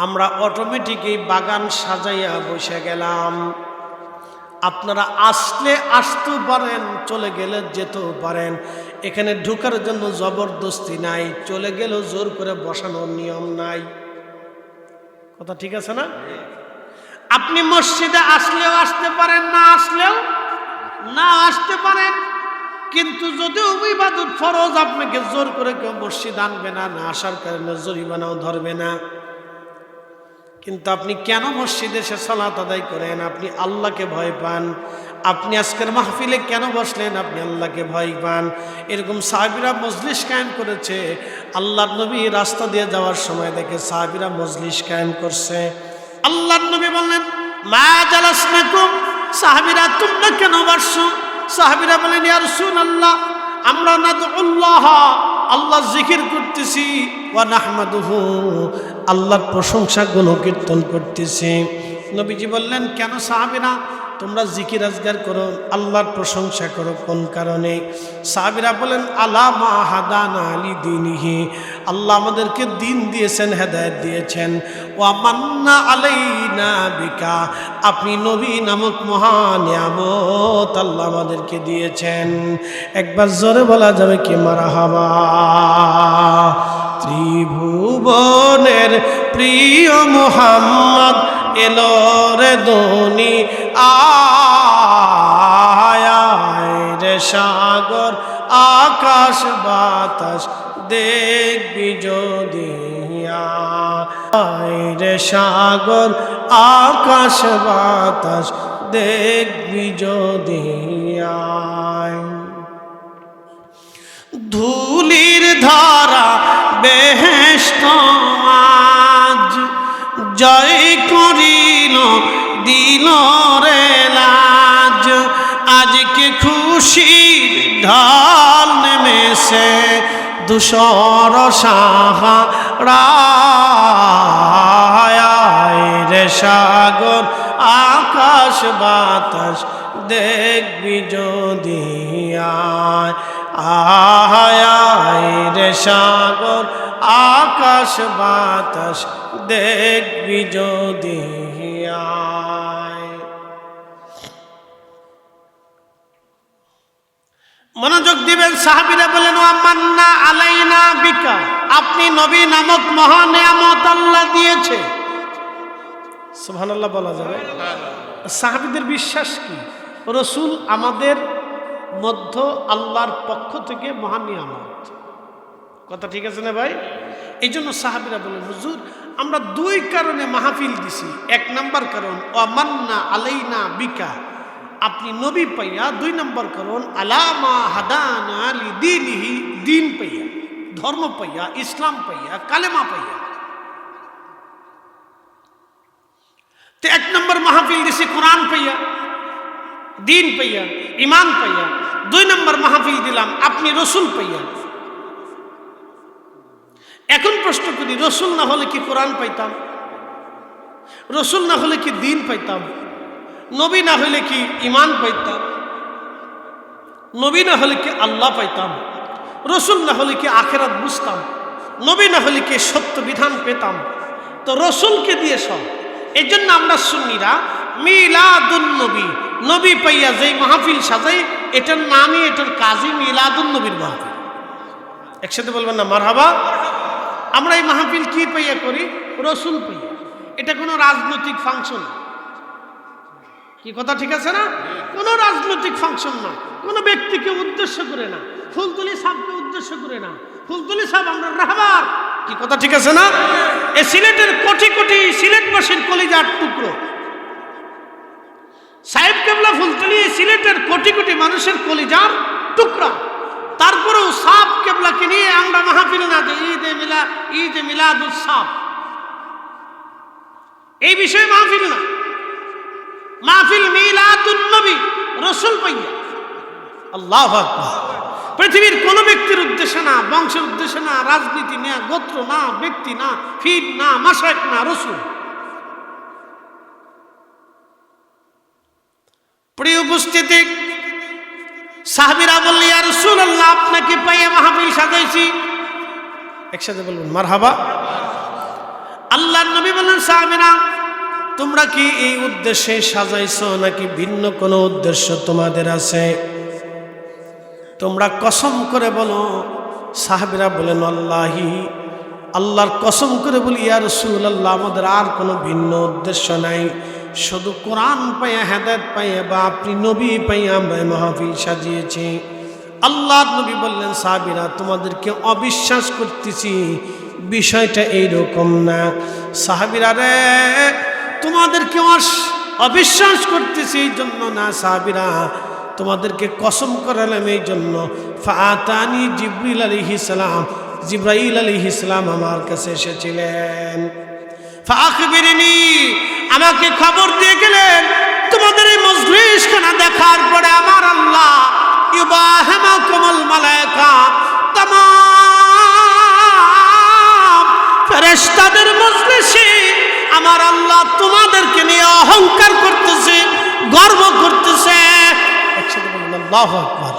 আমরা অটোমেটিক এই বাগান সাজাইয়া বসে গেলাম। আপনারা আসলে আসতেও পারেন, চলে গেলে যেতেও পারেন। এখানে ঢোকার জন্য জবরদস্তি নাই, চলে গেলেও জোর করে বসানোর নিয়ম নাই। কথা ঠিক আছে না? আপনি মসজিদে আসলেও আসতে পারেন, না আসলেও না আসতে পারেন। কিন্তু যদি ইবাদত ফরজ, আপনাকে জোর করে কেউ মসজিদ আনবে না, না আসার কারণে জরিমানাও ধরবে না। কিন্তু আপনি কেন মসজিদে এসে সালাত আদায় করেন? আপনি আল্লাহকে ভয় পান। আপনি আজকের মাহফিলে কেন বসলেন? আপনি আল্লাহকে ভয় পান। এরকম সাহাবীরা মজলিস কায়েম করেছে। আল্লাহর নবী রাস্তা দিয়ে যাওয়ার সময় দেখে সাহাবীরা মজলিস কায়েম করছে। আল্লাহর নবী বললেন, মা জালাসনাকুম, সাহাবীরা তোমরা কেন বসছো? সাহাবীরা বলেন, ইয়া রাসূলুল্লাহ, আমরা নাদউল্লাহ, আল্লাহ জিকির করতেছি, ওয়া নাহমাদুহু, আল্লাহর প্রশংসা গুণকীর্তন করতেছি। নবীজি বললেন, কেন সাহাবীরা তোমরা জিকির আজগার করো, আল্লাহর প্রশংসা করো, কোন কারণে? সাহাবীরা বলেন, আলা মা হাদানা লিদীনিহি, আল্লাহ আমাদেরকে দিন দিয়েছেন, হেদায়েত দিয়েছেন। ওয়া মান্না আলাইনা বিকা, আপনি নবী নামক মহান নিয়ামত আল্লাহ আমাদেরকে দিয়েছেন। একবার জোরে বলা যাবে কি মারহাবা? ত্রিভুবনের প্রিয় মুহাম্মদ এলো রে দুনি আয় রে সাগর আকাশ বাতাস দেখবি যদি আয় রে সাগর আকাশ বাতাস দেখবি যদি আয়। ধুলির ধারা বেহেশত আজ জয় করিল দিল রে লাজ, আজকে খুশির ঢাল নেমেছে ধূসর সাহারা রে সাগর আকাশ বাতাস দেখবি যদি আয় আয় রে সাগর আকাশ বাতাস দেখবি যদি আয়। মনোযোগ দিবেন। সাহাবীরা বলেন, ওয়া মান্না আলাইনা বিকা, আপনি নবী নামক মহা নিয়ামত আল্লাহ দিয়েছে। সুবহানাল্লাহ বলা যাবে? সাহাবীদের বিশ্বাস কি? রাসূল আমাদের মধ্য আল্লাহর পক্ষ থেকে মহা নিয়ামত। কথা ঠিক আছে না ভাই? এই জন্য সাহাবীরা বলেন, হুজুর আমরা দুই কারণে মাহফিল দিছি। এক নাম্বার কারণ ওয়া মান্না আলাইনা বিকা, আপনি নবী পাইয়া। দুই নম্বর কারণ আলামা হাদানা লিদীনিহি, দিন পাইয়া, ধর্ম পাইয়া, ইসলাম পাইয়া, কালেমা পাইয়া। তো এক নম্বর মাহফিল দিছি কোরআন পাইয়া, দিন পাইয়া, ইমান পাইয়া। দুই নম্বর মাহফিল দিলাম আপনি রসুল পাইয়া। এখন প্রশ্ন করি, রসুল না হলে কি কোরআন পাইতাম? রসুল না হলে কি দিন পাইতাম? নবী না হলে কি ইমান পাইতাম? নবী না হলে কি আল্লাহ পাইতাম? রসুল না হলে কি আখেরাত বুঝতাম? নবী না হলে কি সত্য বিধান পেতাম? তো রসুলকে দিয়ে সব। এই জন্য আমরা সুন্নিরা মিলাদুন নবী, নবী পাইয়া যেই মাহফিল সাজাই, এটার নামই, এটার কাজই মিলাদুন নবীর মাহফিল। একসাথে বলবেন না মারহাবা? আমরা এই মাহফিল কি পাইয়া করি? রসুল পাইয়া। এটা কোনো রাজনৈতিক ফাংশন, কি কথা ঠিক আছে না? কোনো রাজনৈতিক ফাংশন না, কোনো ব্যক্তিকে উদ্দেশ্য করে না, ফুলতলি সাহেবকে উদ্দেশ্য করে না। ফুলতলি সাহেব আমরা রাহবার, কি কথা ঠিক আছে না? এই সিলেটের কোটি কোটি সিলেটবাসীর কলিজার টুকরো সাহেব কেবলা ফুলতলি, সিলেটের কোটি কোটি মানুষের কলিজার টুকরা। তারপরেও সাপ কেবলাকে নিয়ে আমরা মাহফিল না দিই, ঈদে মিলাদুস সাপ, এই বিষয়ে মাহফিল না। মাহফিল মিলাদুন নবী রাসূল পাইয়া। আল্লাহু আকবার। পৃথিবীর কোন ব্যক্তির উদ্দেশ্যে না, বংশের উদ্দেশ্যে না, রাজনীতি না, গোত্র না, ব্যক্তি না, ফিদ না, মাশায়েখ না, রাসূল। প্রিয় উপস্থিতি, সাহাবীরা বললেন ইয়া রাসূলুল্লাহ আপনাকে পাইয়া মাহফিল সাজাইছি। একসাথে বলুন মারহাবা। আল্লাহর নবী বললেন সাহাবীরা তোমরা কি এই উদ্দেশ্যে সাজাইছো নাকি ভিন্ন কোনো উদ্দেশ্য তোমাদের আছে? তোমরা কসম করে বলো। সাহাবীরা বলেন আল্লাহি, আল্লাহর কসম করে বলি ইয়া রাসূলুল্লাহ আমাদের আর কোনো ভিন্ন উদ্দেশ্য নাই, শুধু কোরআন পাইয়া হেদায়েত পাইয়া বা আপনি নবী পাইয়া আমরা মাহফিল সাজিয়েছি। আল্লাহর নবী বললেন সাহাবীরা তোমাদেরকে অবিশ্বাস করতেছি, বিষয়টা এইরকম না। সাহাবীরা রে তোমাদেরকে অবিশ্বাস করতেছি এই জন্য না সাহাবীরা, তোমাদেরকে কসম করালাম এই জন্য। ফাতানি জিবরিল আলাইহিস সালাম, জিবরাইল আলাইহিস সালাম আমার কাছে এসেছিলেন। ফাআখবিরনি আমাকে খবর দিয়ে গেলেন তোমাদের এই মজলিসখানা দেখার পরে আমার আল্লাহ ইউবাহিমাকুমুল মালায়েকা তামাম ফেরেশতাদের মজলিসে আমার আল্লাহ তোমাদেরকে নিয়ে অহংকার করতেছে, গর্ব করতেছে। একসাথে বলুন আল্লাহু আকবার।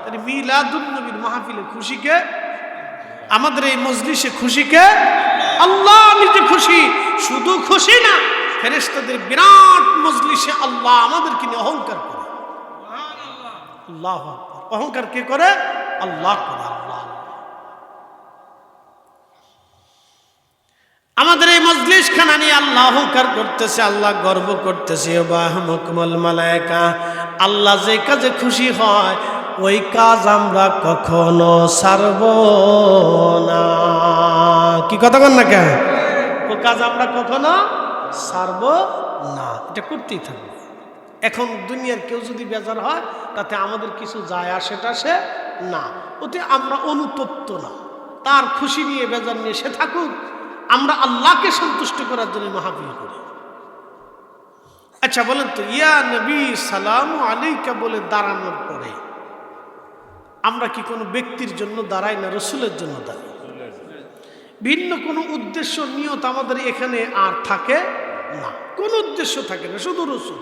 তাহলে মিলাদুন নবীর মাহফিলে খুশিকে, আমাদের এই মজলিসে খুশিকে আল্লাহ নিজে খুশি। শুধু খুশি না, ফেরেশতাদের বিরাট মজলিসে আল্লাহ আমাদেরকে নিয়ে অহংকার করে। আল্লাহু আকবার। অহংকার কে করে? আল্লাহ করে। আল্লাহ আমাদের এই মজলিস খানা নিয়ে আল্লাহ অহংকার করতেছে, আল্লাহ গর্ব করতেছে। বাহমুকুমুল মালায়েকা, আল্লাহ যে কাজে খুশি হয় ওই কাজ আমরা কখনো ছাড়ব না। কি কথা বল না কেন? ওই কাজ আমরা কখনো ছাড়ব না, এটা করতেই থাকবে। এখন দুনিয়ার কেউ যদি বেজার হয় তাতে আমাদের কিছু যায় আসে না, ওতে আমরা অনুতপ্ত না। তার খুশি নিয়ে বেজার নিয়ে সে থাকুক, আমরা আল্লাহকে সন্তুষ্ট করার জন্য মাহফিল করি। আচ্ছা বলেন তো, ইয়া নবী সালামু আলাইকা বলে দাঁড়ানোর পরে আমরা কি কোনো ব্যক্তির জন্য দাঁড়াই না রাসূলের জন্য দাঁড়াই? ভিন্ন কোনো উদ্দেশ্য নিয়ত আমাদের এখানে আর থাকে না, কোনো উদ্দেশ্য থাকে না, শুধু রাসূল।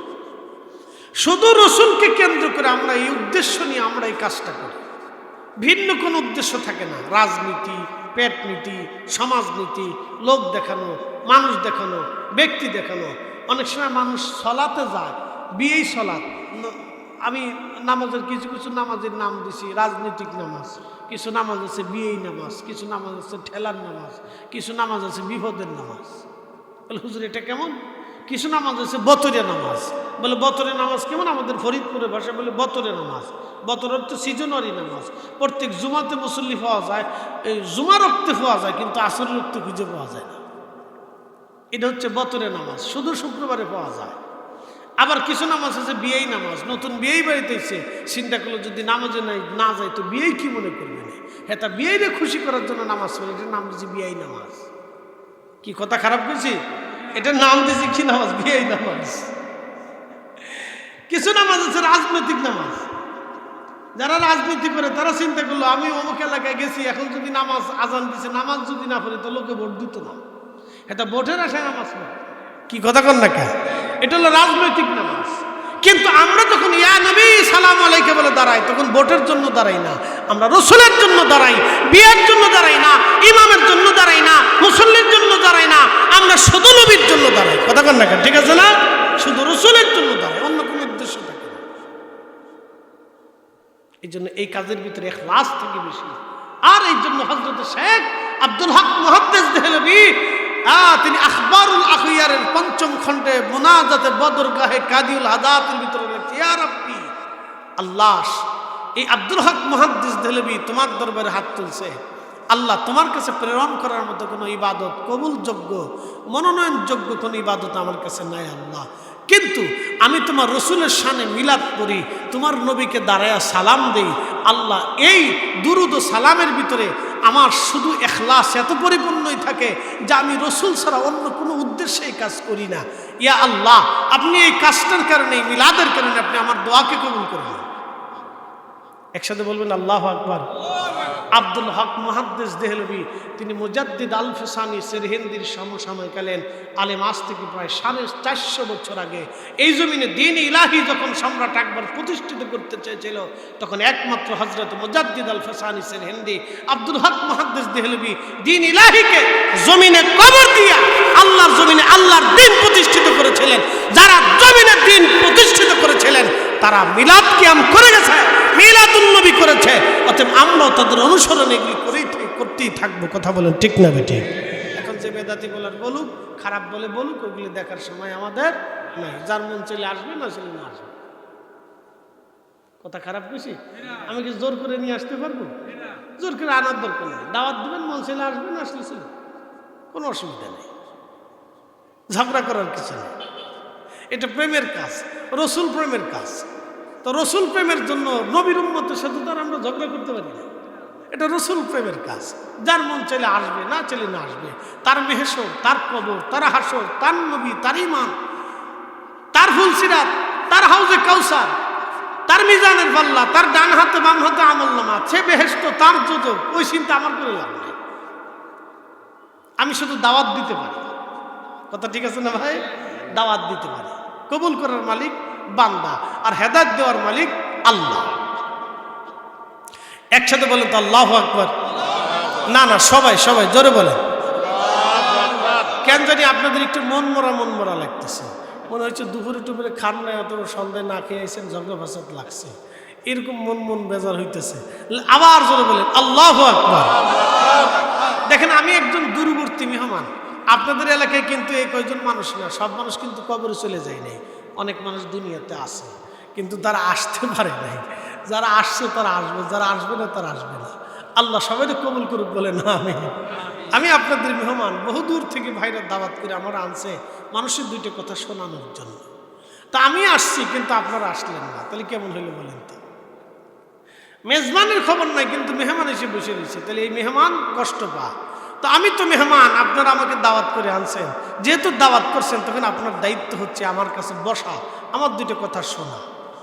শুধু রাসূলকে কেন্দ্র করে আমরা এই উদ্দেশ্য নিয়ে আমরা এই কাজটা করি, ভিন্ন কোনো উদ্দেশ্য থাকে না। রাজনীতি, পেটনীতি, সমাজনীতি, লোক দেখানো, মানুষ দেখানো, ব্যক্তি দেখানো। অনেক সময় মানুষ সলাতে যায়, বিয়েই সলাত। আমি নামাজের কিছু কিছু নামাজের নাম দিছি রাজনৈতিক নামাজ, কিছু নামাজ আছে বিয়েই নামাজ, কিছু নামাজ আছে ঠেলার নামাজ, কিছু নামাজ আছে বিপদের নামাজ। বলে হুজুর এটা কেমন? কিছু নামাজ আছে বতরে নামাজ। বলে বতরে নামাজ কেমন? আমাদের ফরিদপুরের ভাষায় বলে বতরে নামাজ। বতর অর্থ সিজনারি নামাজ। প্রত্যেক জুমাতে মুসল্লি পাওয়া যায়, এই জুমা রক্তে পাওয়া যায়, কিন্তু আসরের রক্তে খুঁজে পাওয়া যায় না। এটা হচ্ছে বতরে নামাজ, শুধু শুক্রবারে পাওয়া যায়। আবার কিছু নামাজ আছে বিয়েই নামাজ। নতুন বিয়েই বাড়িতে এসে চিন্তা করলো যদি নামাজে না যায় তো বিয়েই কি মনে করবে না, হ্যাঁ তা বিয়েরে খুশি করার জন্য নামাজ পড়ে, এটার নাম দিয়েছি বিয়েই নামাজ। কি কথা খারাপ করছি? এটার নাম দিয়েছি কি নামাজ? বিয়েই নামাজ। কিছু নামাজ আছে রাজনৈতিক নামাজ। যারা রাজনীতি করে তারা চিন্তা করলো আমি অমুক এলাকায় গেছি, এখন যদি নামাজ আজান দিছে, নামাজ যদি না পড়ে তো লোকে ভোট দিত না, এটা ভোটের আশায় নামাজ পড়ে। কি কথা কন না কেন? এটা হলো রাজনৈতিক নামাজ। কিন্তু আমরা যখন ইয়া নবী সালাম আলাইকা বলে দাঁড়াই, তখন ভোটের জন্য দাঁড়াই না, আমরা রাসূলের জন্য দাঁড়াই, বিয়ের জন্য দাঁড়াই না, ইমামের জন্য দাঁড়াই না, মুসল্লির জন্য দাঁড়াই না, আমরা শুধু নবীর জন্য দাঁড়াই। কথা কন না কেন? ঠিক আছে না? শুধু রাসূলের জন্য দাঁড়াই, অন্য কোনো উদ্দেশ্য থাকে না। এই জন্য এই কাজের ভিতরে ইখলাস থেকে বেশি। আর এই জন্য হযরত শেখ আব্দুল হক মুহাদ্দিস দেহলভী তিনি আখবারুল আখিয়ারের ৫ম খণ্ডে মুনাজাতে বদরগাহে কাদিউল হাদাতের ভিতরে লিখছে, ইয়া রাব্বি, আল্লাহ এই আব্দুল হক মুহাদ্দিস দেহলভী তোমার দরবারে হাত তুলছে। আল্লাহ তোমার কাছে প্রেরণ করার মতো কোনো ইবাদত, কবুলযোগ্য, মনোনয়নযোগ্য কোনো ইবাদত আমার কাছে নাই আল্লাহ। কিন্তু আমি তোমার রসুলের শানে মিলাদ করি, তোমার নবীকে দাঁড়ায়া সালাম দেই। আল্লাহ এই দুরুদ ও সালামের ভিতরে আমার শুধু ইখলাস এত পরিপূর্ণই থাকে যে আমি রসুল ছাড়া অন্য কোনো উদ্দেশ্যে এই কাজ করি না। ইয়া আল্লাহ, আপনি এই কাজটার কারণে, মিলাদের কারণে আপনি আমার দোয়াকে কবুল করুন। একসাথে বলবেন আল্লাহু আকবার। আব্দুল হক মুহাদ্দিস দেহলভী, তিনি মুজাদ্দিদ আল ফিসানি সিরহিন্দির সমসাময়িকালীন আলেম, আজ থেকে প্রায় 450 বছর আগে এই জমিনে দ্বীন ইলাহি যখন সম্রাট আকবর প্রতিষ্ঠিত করতে চেয়েছিল, তখন একমাত্র হযরত মুজাদ্দিদ আল ফিসানি সিরহিন্দি আব্দুল হক মুহাদ্দিস দেহলভী দ্বীন ইলাহিকে জমিনে কবর দিয়া আল্লাহর জমিনে আল্লাহর দ্বীন প্রতিষ্ঠিত করেছিলেন। যারা জমিনে দ্বীন প্রতিষ্ঠিত করেছিলেন তারা মিলাদ কিয়াম করে গেছে, মিলাদুন নবী করেছে। অতএব আমরাও তাদের অনুসরণ এগুলি করতেই থাকবো। কথা বলেন ঠিক না বেঠিক? এখন যে বেদাতি বলার বলুক, খারাপ বলে বলুক, ওগুলি দেখার সময় আমাদের নাই। যার মন চলে আসবে, না চলে না আসবে। কথা খারাপ বেশি? আমি কি জোর করে নিয়ে আসতে পারবো? জোর করে আনার দরকার নেই। দাওয়াত দিবেন, মন চলে আসবে, না আসলে ছিল কোনো অসুবিধা নেই। ঝগড়া করার কিছু নেই। এটা প্রেমের কাজ, রসুল প্রেমের কাজ। তো রসুল প্রেমের জন্য নবীর উম্মতের সাথে তো আমরা ঝগড়া করতে পারি না। এটা রসুল প্রেমের কাজ। যার মন চাইলে আসবে, না চাইলে না আসবে। তার মেহেশর, তার কবর, তার হাসর, তার নবী, তার ইমান, তার ফুলসিরাত, তার হাউজে কাউসার, তার মিজানের পাল্লা, তার ডান হাতে বাম হাতে আমলনামা, সে বেহেশত, তার যোজক, ওই চিন্তা আমার করে লাভ নেই। আমি শুধু দাওয়াত দিতে পারি। কথা ঠিক আছে না ভাই? দাওয়াত দিতে পারি। কবুল করার মালিক বান্দা, আর হেদায়েত দেওয়ার মালিক আল্লাহ। একসাথে বলেন তো আল্লাহু আকবার। না না, সবাই সবাই জোরে বলেন। কেন জানি আপনাদের একটু মন মরা লাগতেছে। মনে হচ্ছে দুপুরে টুপুরে খান নাই, অত সন্ধ্যায় না খেয়ে আইছেন, ঝগড়া ফাসাদ লাগছে, এরকম মন বেজার হইতেছে। আবার জোরে বলেন আল্লাহু আকবার। দেখেন, আমি একজন দূরবর্তী মেহমান। আপনাদের এলাকায় কিন্তু এই কয়জন মানুষ না, সব মানুষ কিন্তু কবরে চলে যায় নাই। অনেক মানুষ দুনিয়াতে আছে, কিন্তু তারা আসতে পারে নাই। যারা আসছে তারা আসবে, যারা আসবে না তারা আসবে না। আল্লাহ সবাই কবুল করুক, বলে না আমি আপনাদের মেহমান। বহু দূর থেকে ভাইরা দাওয়াত করে আমার আনছে মানুষের দুইটা কথা শোনানোর জন্য। তা আমি আসছি, কিন্তু আপনারা আসলেন না, তাহলে কেমন হইলো বলেন তো? মেজবানের খবর নাই, কিন্তু মেহমান এসে বসে রয়েছে, তাহলে এই মেহমান কষ্ট পা। তো আমি তো মেহমান, আপনারা আমাকে দাওয়াত করে আনছেন, যেহেতু দাওয়াত করছেন, তখন আপনার দায়িত্ব হচ্ছে আমার কাছে বসা, আমার দুটো কথা শোনা।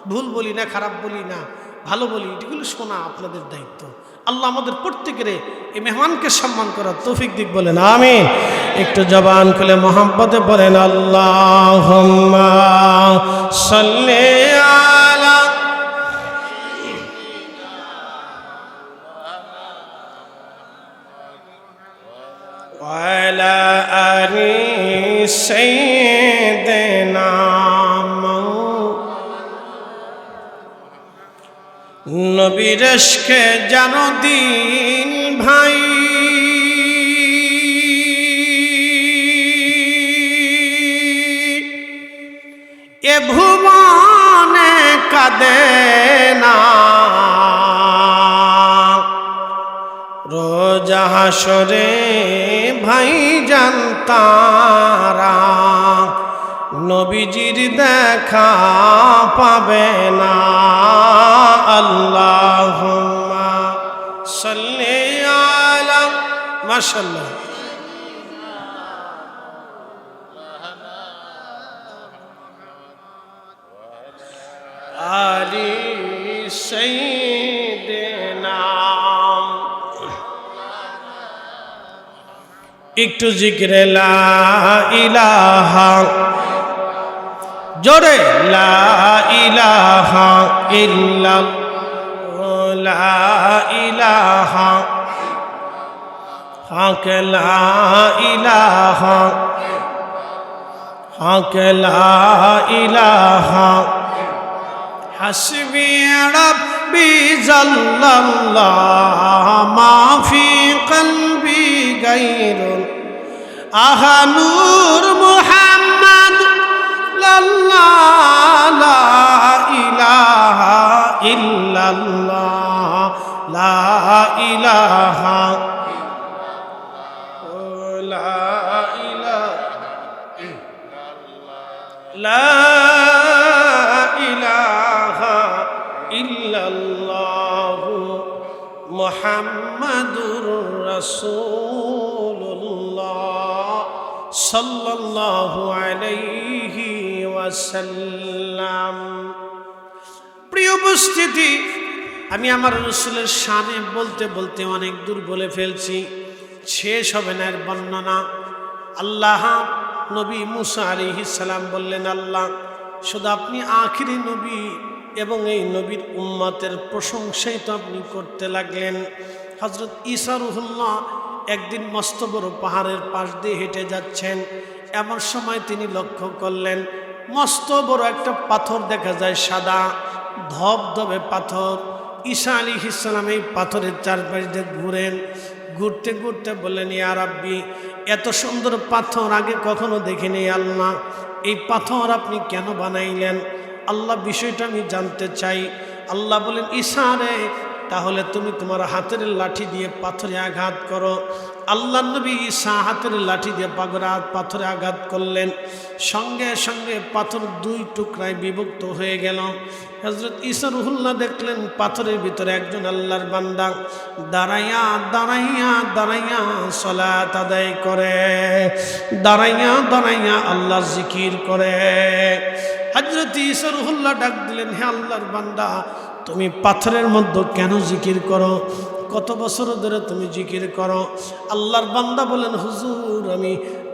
ভুল বলি না, খারাপ বলি না, ভালো বলি, এগুলো শোনা আপনাদের দায়িত্ব। আল্লাহ আমাদের প্রত্যেকের এই মেহমানকে সম্মান করার তৌফিক দিক, বলেন আমিন। একটু জবান খুলে মোহাম্মতে বলেন আল্লাহুম্মা সাল্লি আলা ওয়ালা আলি সাইয়্যিদিনা নবীর ইশকে জানো দিন ভাই, এ ভুবনে কাঁদে না, রোজ হাসরে ভাই জানতারা নবীজির দেখা পাবে না। আল্লাহুম্মা সাল্লি আলা, মাশাআল্লাহ, আলি সাইয়্যিদিনা। একটু জিকিরে লা ইলাহা, জোরে লা ইলাহা ইল্লাল্লাহ, লা ইলাহা হক, লা ইলাহা হক, লা ইলাহা হাসবি রাব্বি জাল্লাল্লাহ মা ফি কলবি গায়রুল আহা নূর মুহাম্মদ লা ইলাহা ইল্লাল্লাহ, লা ইলাহা, লা ইলাহা, লা ইলাহা ইল্লাল্লাহু মুহাম্মাদুর রাসূলুল্লাহ সাল্লাল্লাহু আলাইহি ওয়াসাল্লাম। প্রিয় উপস্থিতি, আমি আমার রাসূলের শানে বলতে বলতে অনেক দূর বলে ফেলছি, শেষ হবে না এর বর্ণনা। আল্লাহ নবী মুসা আলাইহিস সালাম বললেন, আল্লাহ শুধু আপনি আখিরি নবী এবং এই নবীর উম্মতের প্রশংসাই তো আপনি করতে লাগলেন। হযরত ঈসা রূহুল্লাহ একদিন মস্ত বড় পাহাড়ের পাশ দিয়ে হেঁটে যাচ্ছেন, এমন সময় তিনি লক্ষ্য করলেন মস্ত বড় একটা পাথর দেখা যায়, সাদা ধবধবে পাথর। ঈসা আলাইহিস সালাম এই পাথরের চারপাশ দিয়ে ঘুরেন, ঘুরতে ঘুরতে বললেন, ইয়া রাব্বি, এত সুন্দর পাথর আগে কখনো দেখিনি আল্লাহ, এই পাথর আপনি কেন বানাইলেন? আল্লাহ বিষয়টা আমি জানতে চাই। আল্লাহ বলেন, ঈসা রে, তাহলে তুমি তোমার হাতের লাঠি দিয়ে পাথরে আঘাত করো। আল্লাহ নবী ঈসা হাতের লাঠি দিয়ে পাথরে আঘাত করলেন, সঙ্গে সঙ্গে পাথর দুই টুকরায় বিভক্ত হয়ে গেল। হযরত ঈসা রূহুল্লাহ দেখলেন পাথরের ভিতরে একজন আল্লাহর বান্দা দাঁড়াইয়া দাঁড়াইয়া দাঁড়াইয়া সালাত আদায় করে, দাঁড়াইয়া দাঁড়াইয়া আল্লাহ জিকির করে। হযরত ঈসা রূহুল্লাহ ডাক দিলেন, হে আল্লাহর বান্দা, তুমি পাথরের মধ্যে কেন জিকির করো? কত বছর ধরে তুমি জিকির করো? আল্লাহর বান্দা বলেন, হুজুর আমি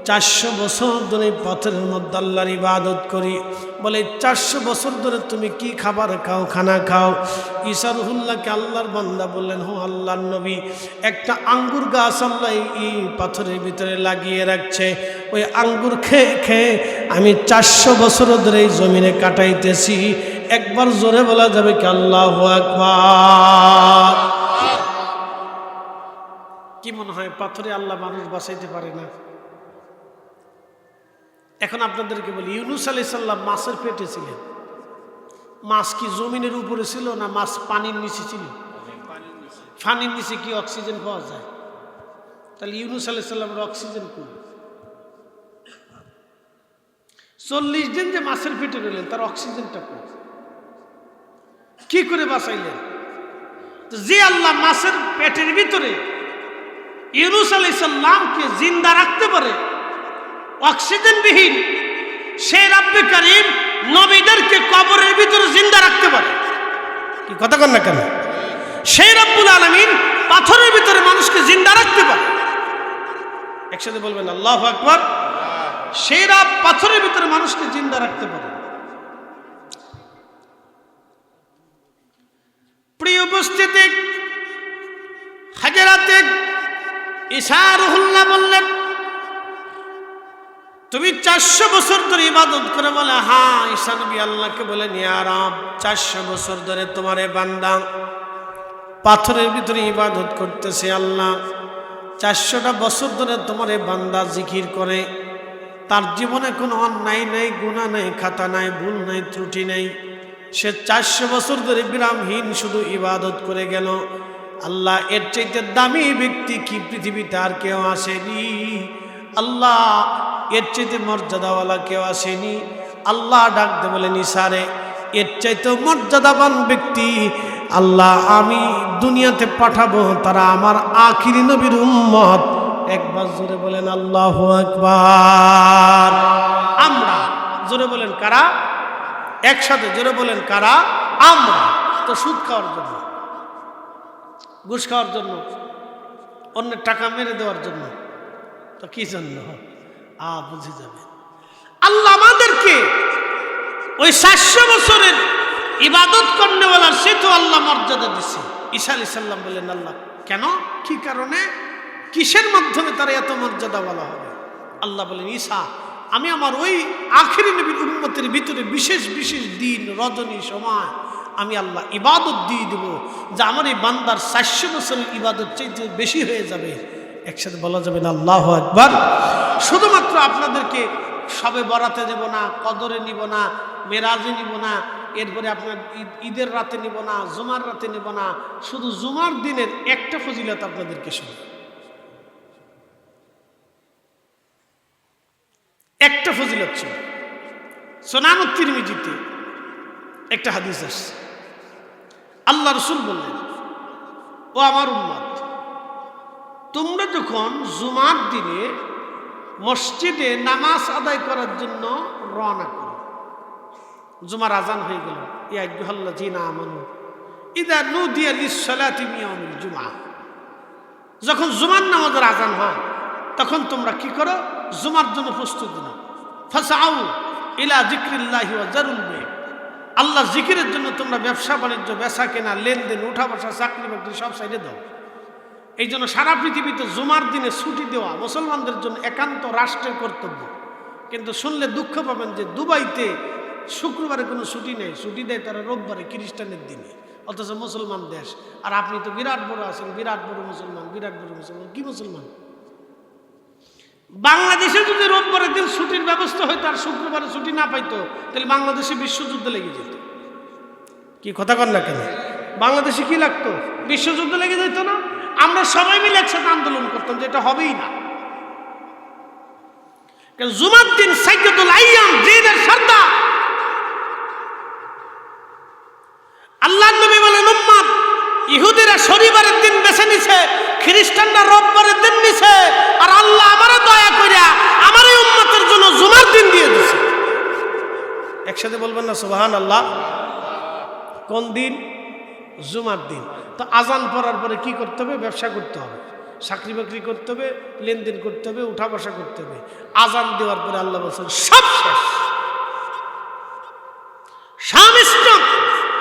400 বছর ধরে পাথরের মধ্যে আল্লাহর ইবাদত করি। বলে 400 বছর ধরে তুমি কি খাবার খাও, খানা খাও? ঈসা রূহুল্লাহকে আল্লাহর বান্দা বললেন, হো আল্লাহর নবী, একটা আঙ্গুর গাছ আল্লাহ এই পাথরের ভিতরে লাগিয়ে রাখছে, ওই আঙ্গুর খেয়ে খেয়ে আমি 400 বছর ধরে এই জমিনে কাটাইতেছি। একবার জোরে বলা যাবে কি আল্লাহু আকবার? কি মনে হয় পাথরে আল্লাহ মানুষ বাঁচাইতে পারে না? এখন আপনাদেরকে বলি, ইউনূস আলাইহিস সালাম মাছের পেটে ছিলেন, মাছ কি জমিনের উপরে ছিল না মাছ পানির নিচে ছিল? পানির নিচে কি অক্সিজেন পাওয়া যায়? তাহলে ইউনূস আলাইহিস সালামের অক্সিজেন কই? 40 দিন যে মাছের পেটে রইলেন, তার অক্সিজেনটা কই? কি করে বাঁচাইলেন? যে আল্লাহ মাছের পেটের ভিতরে ইউনূস আলাইহিস সালামকে জিন্দা রাখতে পারে অক্সিজেনবিহীন, সেই রব্বে কারীম নবীদেরকে কবরের ভিতরে জিন্দা রাখতে পারে। কি কথা কন না কেন? সেই রব্বুল আলামিন পাথরের ভিতরে মানুষকে জিন্দা রাখতে পারে। একসাথে বলবেন আল্লাহু আকবার। সেই রব পাথরের ভিতরে মানুষকে জিন্দা রাখতে পারে। প্রিয় উপস্থিতি, হযরত ঈসা রূহুল্লাহ বললেন, তুমি 400 বছর ধরে ইবাদত করে? বলে হ্যাঁ। ঈসা নবী আল্লাহকে বলেন, ইয়া রব, 400 বছর ধরে তোমার বান্দা পাথরের ভিতরে ইবাদত করতেছে। আল্লাহ 400টা বছর ধরে তোমার বান্দা জিকির করে, তার জীবনে কোনো অন্যায় নাই, গুনাহ নাই, খাতা নাই, ভুল নাই, ত্রুটি নাই। সে 400 বছর ধরে বিরামহীন শুধু ইবাদত করে গেল। আল্লাহ এর চাইতে দামি ব্যক্তি কি পৃথিবীতে আর কেউ আসেনি? আল্লাহ এর চাইতে মর্যাদাওয়ালা কেউ আসেনি। আল্লাহ ডাকতে বলেন, ঈসা রে, এর চাইতে মর্যাদাবান ব্যক্তি আল্লাহ আমি দুনিয়াতে পাঠাবো, তারা আমার আখিরি নবীর উম্মত। একবার জোরে বলেন আল্লাহু আকবার। আমরা জোরে বলেন কারা? একসাথে জোরে বলেন কারা? আমরা। তো সুদ খাওয়ার জন্য, ঘুষ খাওয়ার জন্য, অন্যের টাকা মেরে দেওয়ার জন্য, তো কি জন্য? বুঝে যাবে। আল্লাহ আমাদেরকে ওই 400 বছরের ইবাদত করনেওয়ালার সে তো আল্লাহ মর্যাদা দিচ্ছে। ঈসা আলাইহিস সালাম বললেন, আল্লাহ কেন, কি কারণে, কিসের মাধ্যমে তারা এত মর্যাদা বলা হবে? আল্লাহ বলেন, ঈসা, আমি আমার ওই আখিরি নবীর উম্মতের ভিতরে বিশেষ বিশেষ দিন, রজনী, সময় আমি আল্লাহ ইবাদত দিয়ে দেব, যা আমার এই বান্দার 400 বছরের ইবাদত চাইতে বেশি হয়ে যাবে। একসাথে বলা যাবে না আল্লাহু আকবার? শুধুমাত্র আপনাদেরকে সবে বরাতে দেব না, কদরে নিব না, মেরাজে নিব না, এরপরে আপনার ঈদের রাতে নিব না, জুমার রাতে নিব না, শুধু জুমার দিনের একটা ফজিলত আপনাদেরকে শুনি। একটা ফজিলত ছিল। সুনানুত তিরমিজিতে একটা হাদিস আসছে, আল্লাহ রাসূল বললেন, ও আমার উম্মত, তোমরা যখন জুমার দিনে মসজিদে নামাজ আদায় করার জন্য রওনা করো, জুমার আজান হয়ে গেল, ইয়া আইয়ুহাল্লাযীনা আমানু ইযা নুদিয়া লিস-সালাতি মিন ইয়াউমিল জুমআহ, যখন জুমার নামাজের আজান হয় তখন তোমরা কি করো? জুমার জন্য প্রস্তুতি নাও। ফাসআউ ইলা যিকরিল্লাহি ওয়া যারুল বে', আল্লাহ জিকিরের জন্য তোমরা ব্যবসা বাণিজ্য, বেচা কেনা, লেনদেন, উঠা বসা, চাকরি বাকরি সব সাইডে দাও। এই জন্য সারা পৃথিবীতে জুমার দিনে ছুটি দেওয়া মুসলমানদের জন্য একান্ত রাষ্ট্রের কর্তব্য। কিন্তু শুনলে দুঃখ পাবেন যে দুবাইতে শুক্রবারে কোনো ছুটি নেই, ছুটি দেয় তারা রোববারে খ্রিস্টানের দিনে, অথচ মুসলমান দেশ। আর আপনি তো বিরাট বড় আছেন, বিরাট বড় মুসলমান, বিরাট বড় মুসলমান। কি মুসলমান? বাংলাদেশে যদি রোববারের দিন ছুটির ব্যবস্থা হইতো আর শুক্রবারে ছুটি না পাইতো, তাহলে বাংলাদেশে বিশ্বযুদ্ধ লেগে যেত। কি কথা কন না কেন? বাংলাদেশে কি লাগতো? বিশ্বযুদ্ধ লেগে যেত না? আমরা সবাই মিলে একসাথে আন্দোলন করতাম যে এটা হবেই না। জুমার দিন সাইয়্যিদুল আইয়াম, জিনের সর্দার। আল্লাহর নবী বলেন, উম্মত ইহুদিরা শনিবারের দিন বেছে নিছে, খ্রিস্টানরা রোববারের দিন নিছে, আর আল্লাহ আমারে দয়া কইরা আমার এই উম্মতের জন্য জুমার দিন দিয়ে দিয়েছে। একসাথে বলবেন না সুবহানাল্লাহ? কোন দিন? জুমার দিন। তো আজান পড়ার পরে কি করতে হবে? ব্যবসা করতে হবে, চাকরি বাকরি করতে হবে, লেনদেন করতে হবে, উঠা বসা করতে হবে। আজান দেওয়ার পরে আল্লাহ বলছেন সব শেষ, স্বামী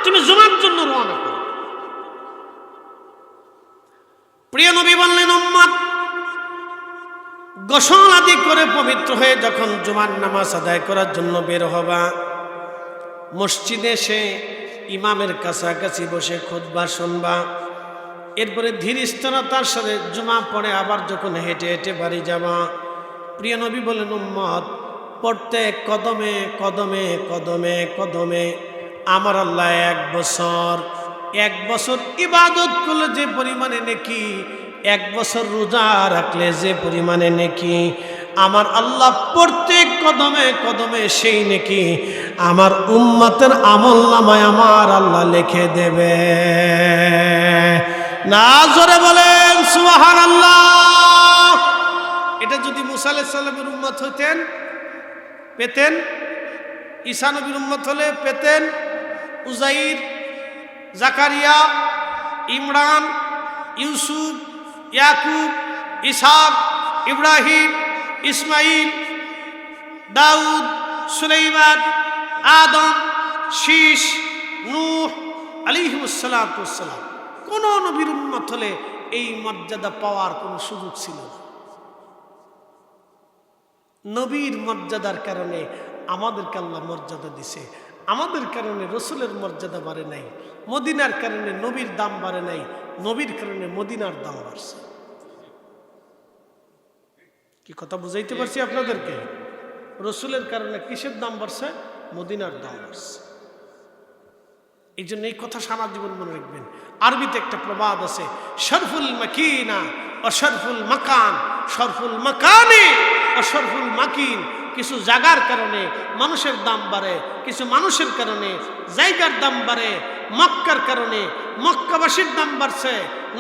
তুমি জুমার জন্য রওনা করো। প্রিয় নবী বললেন, উম্মত গোসল আদি করে পবিত্র হয়ে যখন জুমার নামাজ আদায় করার জন্য বের হবা, মসজিদে এসে ইমামের কাছাকাছি বসে খুতবা শুনবা। এরপরে ধীর স্থিরতার সাথে জুমা পড়ে আবার যখন হেঁটে হেঁটে বাড়ি যাবা, প্রিয় নবী বলেন, উম্মত প্রত্যেক কদমে কদমে কদমে কদমে আমার আল্লাহ এক বছর ইবাদত করলে যে পরিমাণে নেকি, এক বছর রোজা রাখলে যে পরিমাণে নেকি, আমার আল্লাহ প্রত্যেক কদমে কদমে সেই নেকি আমার উম্মতের আমল নামায় আমার আল্লাহ লিখে দেবে। না জোরে বলেন সুবহানাল্লাহ। এটা যদি মুসা আলাইহিস সালামের উম্মত হতেন পেতেন, ঈসা নবীর উম্মত হলে পেতেন, উজাইর, জাকারিয়া, ইমরান, ইউসুফ, ইয়াকুব, ইসহাক, ইব্রাহিম, ইসমাইল, দাউদ, সুলাইমান, আদম, শীষ, নূহ আলাইহিস সালাতু ওয়াস সালাম, কোন নবীর উম্মত হলে এই মর্যাদা পাওয়ার কোনো সুযোগ ছিল না। নবীর মর্যাদার কারণে আমাদেরকে আল্লাহ মর্যাদা দিছে, আমাদের কারণে রসুলের মর্যাদা বাড়ে নাই, মদিনার কারণে নবীর দাম বাড়ে নাই, নবীর কারণে মদিনার দাম বাড়ছে। কি কথা বুঝাইতে পারছি আপনাদেরকে? রসুলের কারণে কিসের দাম বাড়ছে? মদিনার দাম বাড়ছে। এই জন্য এই কথা সারা জীবন মনে রাখবেন। আরবিতে একটা প্রবাদ আছে, শরফুল মাকিনা ও শরফুল মাকান, শরফুল মাকানে ও শরফুল মাকিন। কিছু জায়গার কারণে মানুষের দাম বাড়ে, কিছু মানুষের কারণে জায়গার দাম বাড়ে। মক্কার কারণে মক্কাবাসীর দাম বাড়ছে,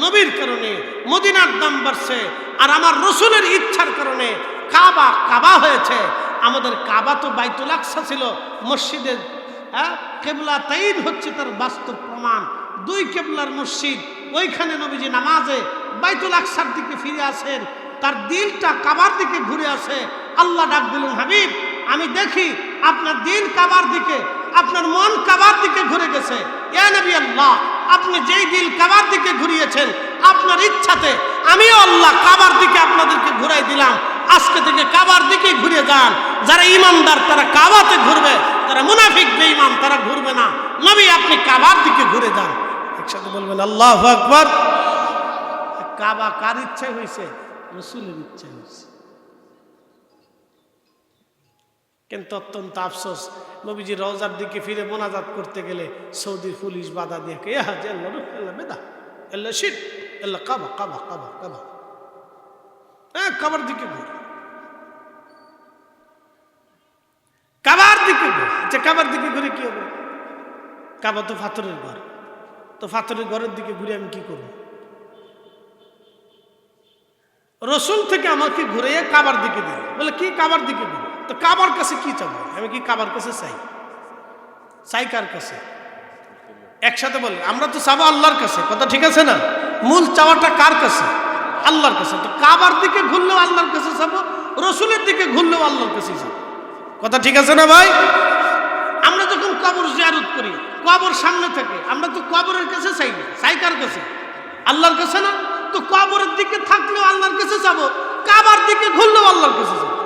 নবীর কারণে মদিনার দাম বাড়ছে, আর আমার রসুলের ইচ্ছার কারণে কাবা কাবা হয়েছে। আমাদের কাবা তো বাইতুল আকসা ছিল, মসজিদের কেবলা তাইন হচ্ছে তার বাস্তব প্রমাণ। দুই কেবলার মসজিদ, ওইখানে নবীজি নামাজে বাইতুল আকসার দিকে ফিরে আসেন, তার দিলটা কাবার দিকে ঘুরে আসে। আল্লাহ ডাক দিলেন, হাবিব আমি দেখি আপনার দিল কাবার দিকে, আপনার মন কাবার দিকে ঘুরে গেছে। ইয়া নবী আল্লাহ, আপনি যেই দিল কাবার দিকে ঘুরিয়েছেন আপনার ইচ্ছাতে আমিও আল্লাহ কাবার দিকে আপনাদেরকে ঘুরাই দিলাম। আজকে থেকে কাবার দিকে ঘুরে যান। যারা ইমানদার তারা কাবাতে ঘুরবে, যারা মুনাফিক বেঈমান তারা ঘুরবে না। নবী আপনি কাবার দিকে ঘুরে যান। একসাথে বলবেন আল্লাহু আকবার। কাবা কার ইচ্ছায় হয়েছে? রাসূলের ইচ্ছায় হয়েছে। কিন্তু অত্যন্ত আফসোস, নবীজি রওজার দিকে ফিরে মোনাজাত করতে গেলে সৌদির পুলিশ বাধা দিয়ে কাবার দিকে ঘুরে, কাবার দিকে ঘুরে। আচ্ছা কাবার দিকে ঘুরে কি হবে? কাবা তো পাথরের ঘর, তো পাথরের ঘরের দিকে ঘুরে আমি কি করব? রসুল থেকে আমাকে ঘুরিয়ে কাবার দিকে দিল। বলে কি কাবার দিকে দিল? তো কাবার কাছে কি চাবো? আমি কি কাবার কাছে চাই? চাই কার কাছে? একসাথে বলি, আমরা তো চাবো আল্লাহর কাছে, কথা ঠিক আছে না? মূল চাওয়াটা কার কাছে? আল্লাহর কাছে। তো কাবার দিকে ঘুরলেও আল্লাহর কাছে চাবো, রসুলের দিকে ঘুরলেও আল্লাহর কাছে যাবো, কথা ঠিক আছে না ভাই? আমরা যখন কবর জিয়ারত করি, কবর সামনে থাকে, আমরা তো কবরের কাছে চাই না, চাই কার কাছে? আল্লাহর কাছে না? তো কবরের দিকে থাকলেও আল্লাহর কাছে যাবো, কাবার দিকে ঘুরলেও আল্লাহর কাছে যাবো,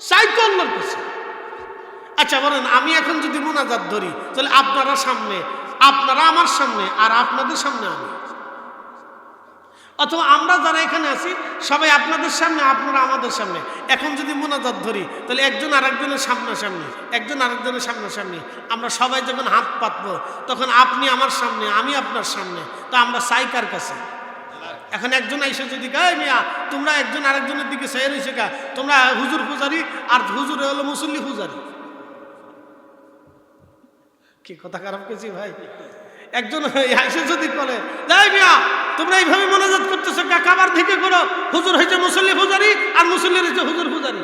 চাই তো আল্লাহর কাছে। আচ্ছা বলেন, আমি এখন যদি মোনাজাত ধরি, তাহলে আপনারা সামনে, আপনারা আমার সামনে, আর আপনাদের সামনে আমি, অথবা আমরা যারা এখানে আছি সবাই আপনাদের সামনে, আপনারা আমাদের সামনে। এখন যদি মোনাজাত ধরি, তাহলে একজন আরেকজনের সামনাসামনি, একজন আরেকজনের সামনাসামনি। আমরা সবাই যখন হাত পাতবো, তখন আপনি আমার সামনে, আমি আপনার সামনে। তো আমরা চাই কার কাছে? এখন একজন এসে যদি গায়ে মিয়া তোমরা একজন আরেকজনের দিকে চাই রয়েছে কা, তোমরা হুজুর পূজারি আর হুজুরে হলো মুসল্লি পূজারি। কি কথা খারাপ কেছি ভাই? একজন এসে যদি বলে যাই মিয়া তোমরা এইভাবে মোনাজাত করতেছো, কাবার দিকে করো, হুজুর হয়েছে মুসল্লি পূজারি আর মুসল্লি হয়েছে হুজুর পূজারি।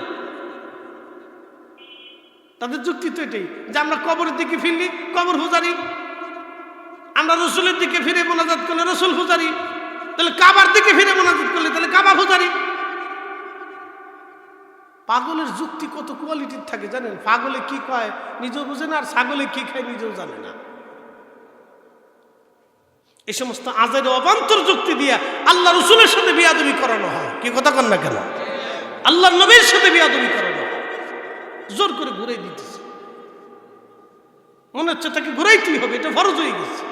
তাদের যুক্তি তো এটাই যে আমরা কবরের দিকে ফিরলি কবর পূজারি, আমরা রসুলের দিকে ফিরে মোনাজাত করলে রসুল পূজারি, তাহলে কাবার দিকে ফিরে মোনাজাত করলে তাহলে কাবা পূজারি। পাগলের যুক্তি কত কোয়ালিটির থাকে জানেন? পাগলে কি কয় নিজেও বুঝে না, আর ছাগলে কি খায় নিজেও জানে না। এই সমস্ত আজারে অবান্তর যুক্তি দিয়ে আল্লাহ রসুলের সাথে বিয়াদবি করানো হয়। কি কথা কন না কেন? আল্লাহ নবীর সাথে বিয়াদবি করানো হয়, জোর করে ঘুরাই দিতেছে, মনে হচ্ছে তাকে ঘুরাইতেই হবে, এটা ফরজ হয়ে গেছে।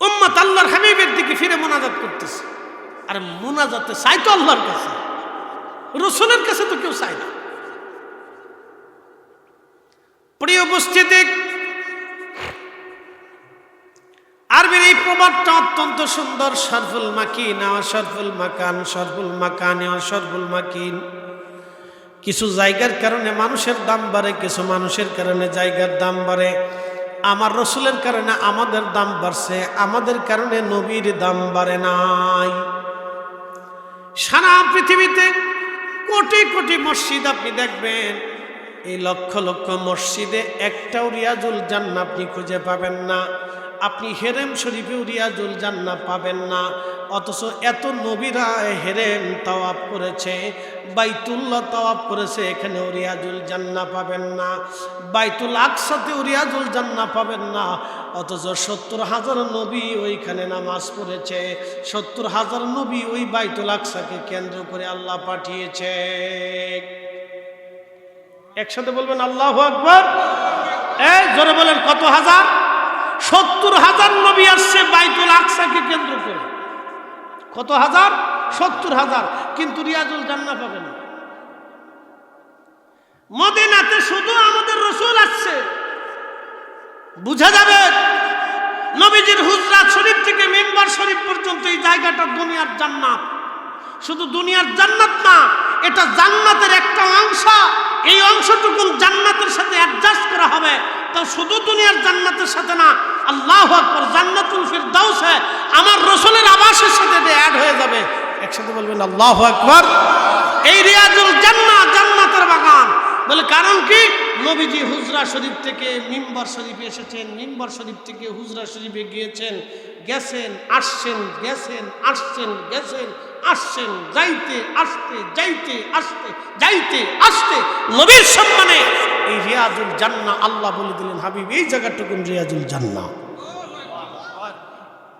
উম্মত আল্লাহর হাবিবের দিকে ফিরে মোনাজাত করতেছে, আর মোনাজাতে চাই তো আল্লাহর কাছে, রসুলের কাছে তো কেউ চায় না। প্রিয় উপস্থিতি, আরবির এই প্রবাদটা অত্যন্ত সুন্দর। শরফুল মাকিন ওয়া শরফুল মাকান, শরফুল মাকান ওয়া শরফুল মাকিন। কিছু জায়গার কারণে মানুষের দাম বাড়ে, কিছু মানুষের কারণে জায়গার দাম বাড়ে। আমার রসুলের কারণে আমাদের দাম বাড়ছে, আমাদের কারণে নবীর দাম বাড়ে নাই। সারা পৃথিবীতে কোটি কোটি মসজিদ আপনি দেখবেন, এই লক্ষ লক্ষ মসজিদে একটাও রিয়াজুল জান্নাহ আপনি খুঁজে পাবেন না। আপনি হেরেম শরীফেও রিয়াজুল জান্নাহ পাবেন না। অথচ এত নবীরা হেরেম তাওয়াফ করেছে, বাইতুল্লাহ তাওয়াফ করেছে, এখানেও রিয়াজুল জান্নাহ পাবেন না। বাইতুল আকসাতেও রিয়াজুল জান্নাহ পাবেন না। অথচ 70,000 নবী ওইখানে নামাজ পড়েছে, 70,000 নবী ওই বাইতুল আকসাকে কেন্দ্র করে আল্লাহ পাঠিয়েছে। একসাথে বলবেন আল্লাহু আকবার। জোরে বলেন কত হাজার? 70,000 নবী আসছে বাইতুল আকসাকে কেন্দ্র করে। কত হাজার? 70,000। কিন্তু রিয়াজুল জান্নাহ পাবে না। মদিনাতে শুধু আমাদের রাসূল আসছে, বুঝা যাবে নবীজির হুজরাত শরীফ থেকে মিম্বার শরীফ পর্যন্ত এই জায়গাটা দুনিয়ার জান্নাত। শুধু দুনিয়ার জান্নাত না, এটা জান্নাতের একটা অংশ। এই অংশটুকু জান্নাতের সাথে অ্যাডজাস্ট করা হবে। তো শুধু দুনিয়ার জান্নাতের সাথে না, আল্লাহু আকবার, জান্নাতুল ফিরদাউসে আমার রাসূলের আবাসের সাথে অ্যাড হয়ে যাবে। একসাথে বলবেন আল্লাহু আকবার। এই রিয়াজুল জান্নাহ, জান্নাতের বাগান। বলে কারণ কি? নবীজি হুজরা শরীফ থেকে মিম্বার শরীফে এসেছেন, মিম্বার শরীফ থেকে হুজরা শরীফে গিয়েছেন, গেছেন আসছেন, গেছেন আসছেন, গেছেন আসছেন, যাইতে আসতে, যাইতে আসতে, যাইতে আসতে নবীর সম্মানে এই রিয়াজুল জান্নাহ। আল্লাহ বলে দিলেন হাবিব এই জায়গাটুকুন রিয়াজুল জান্নাহ।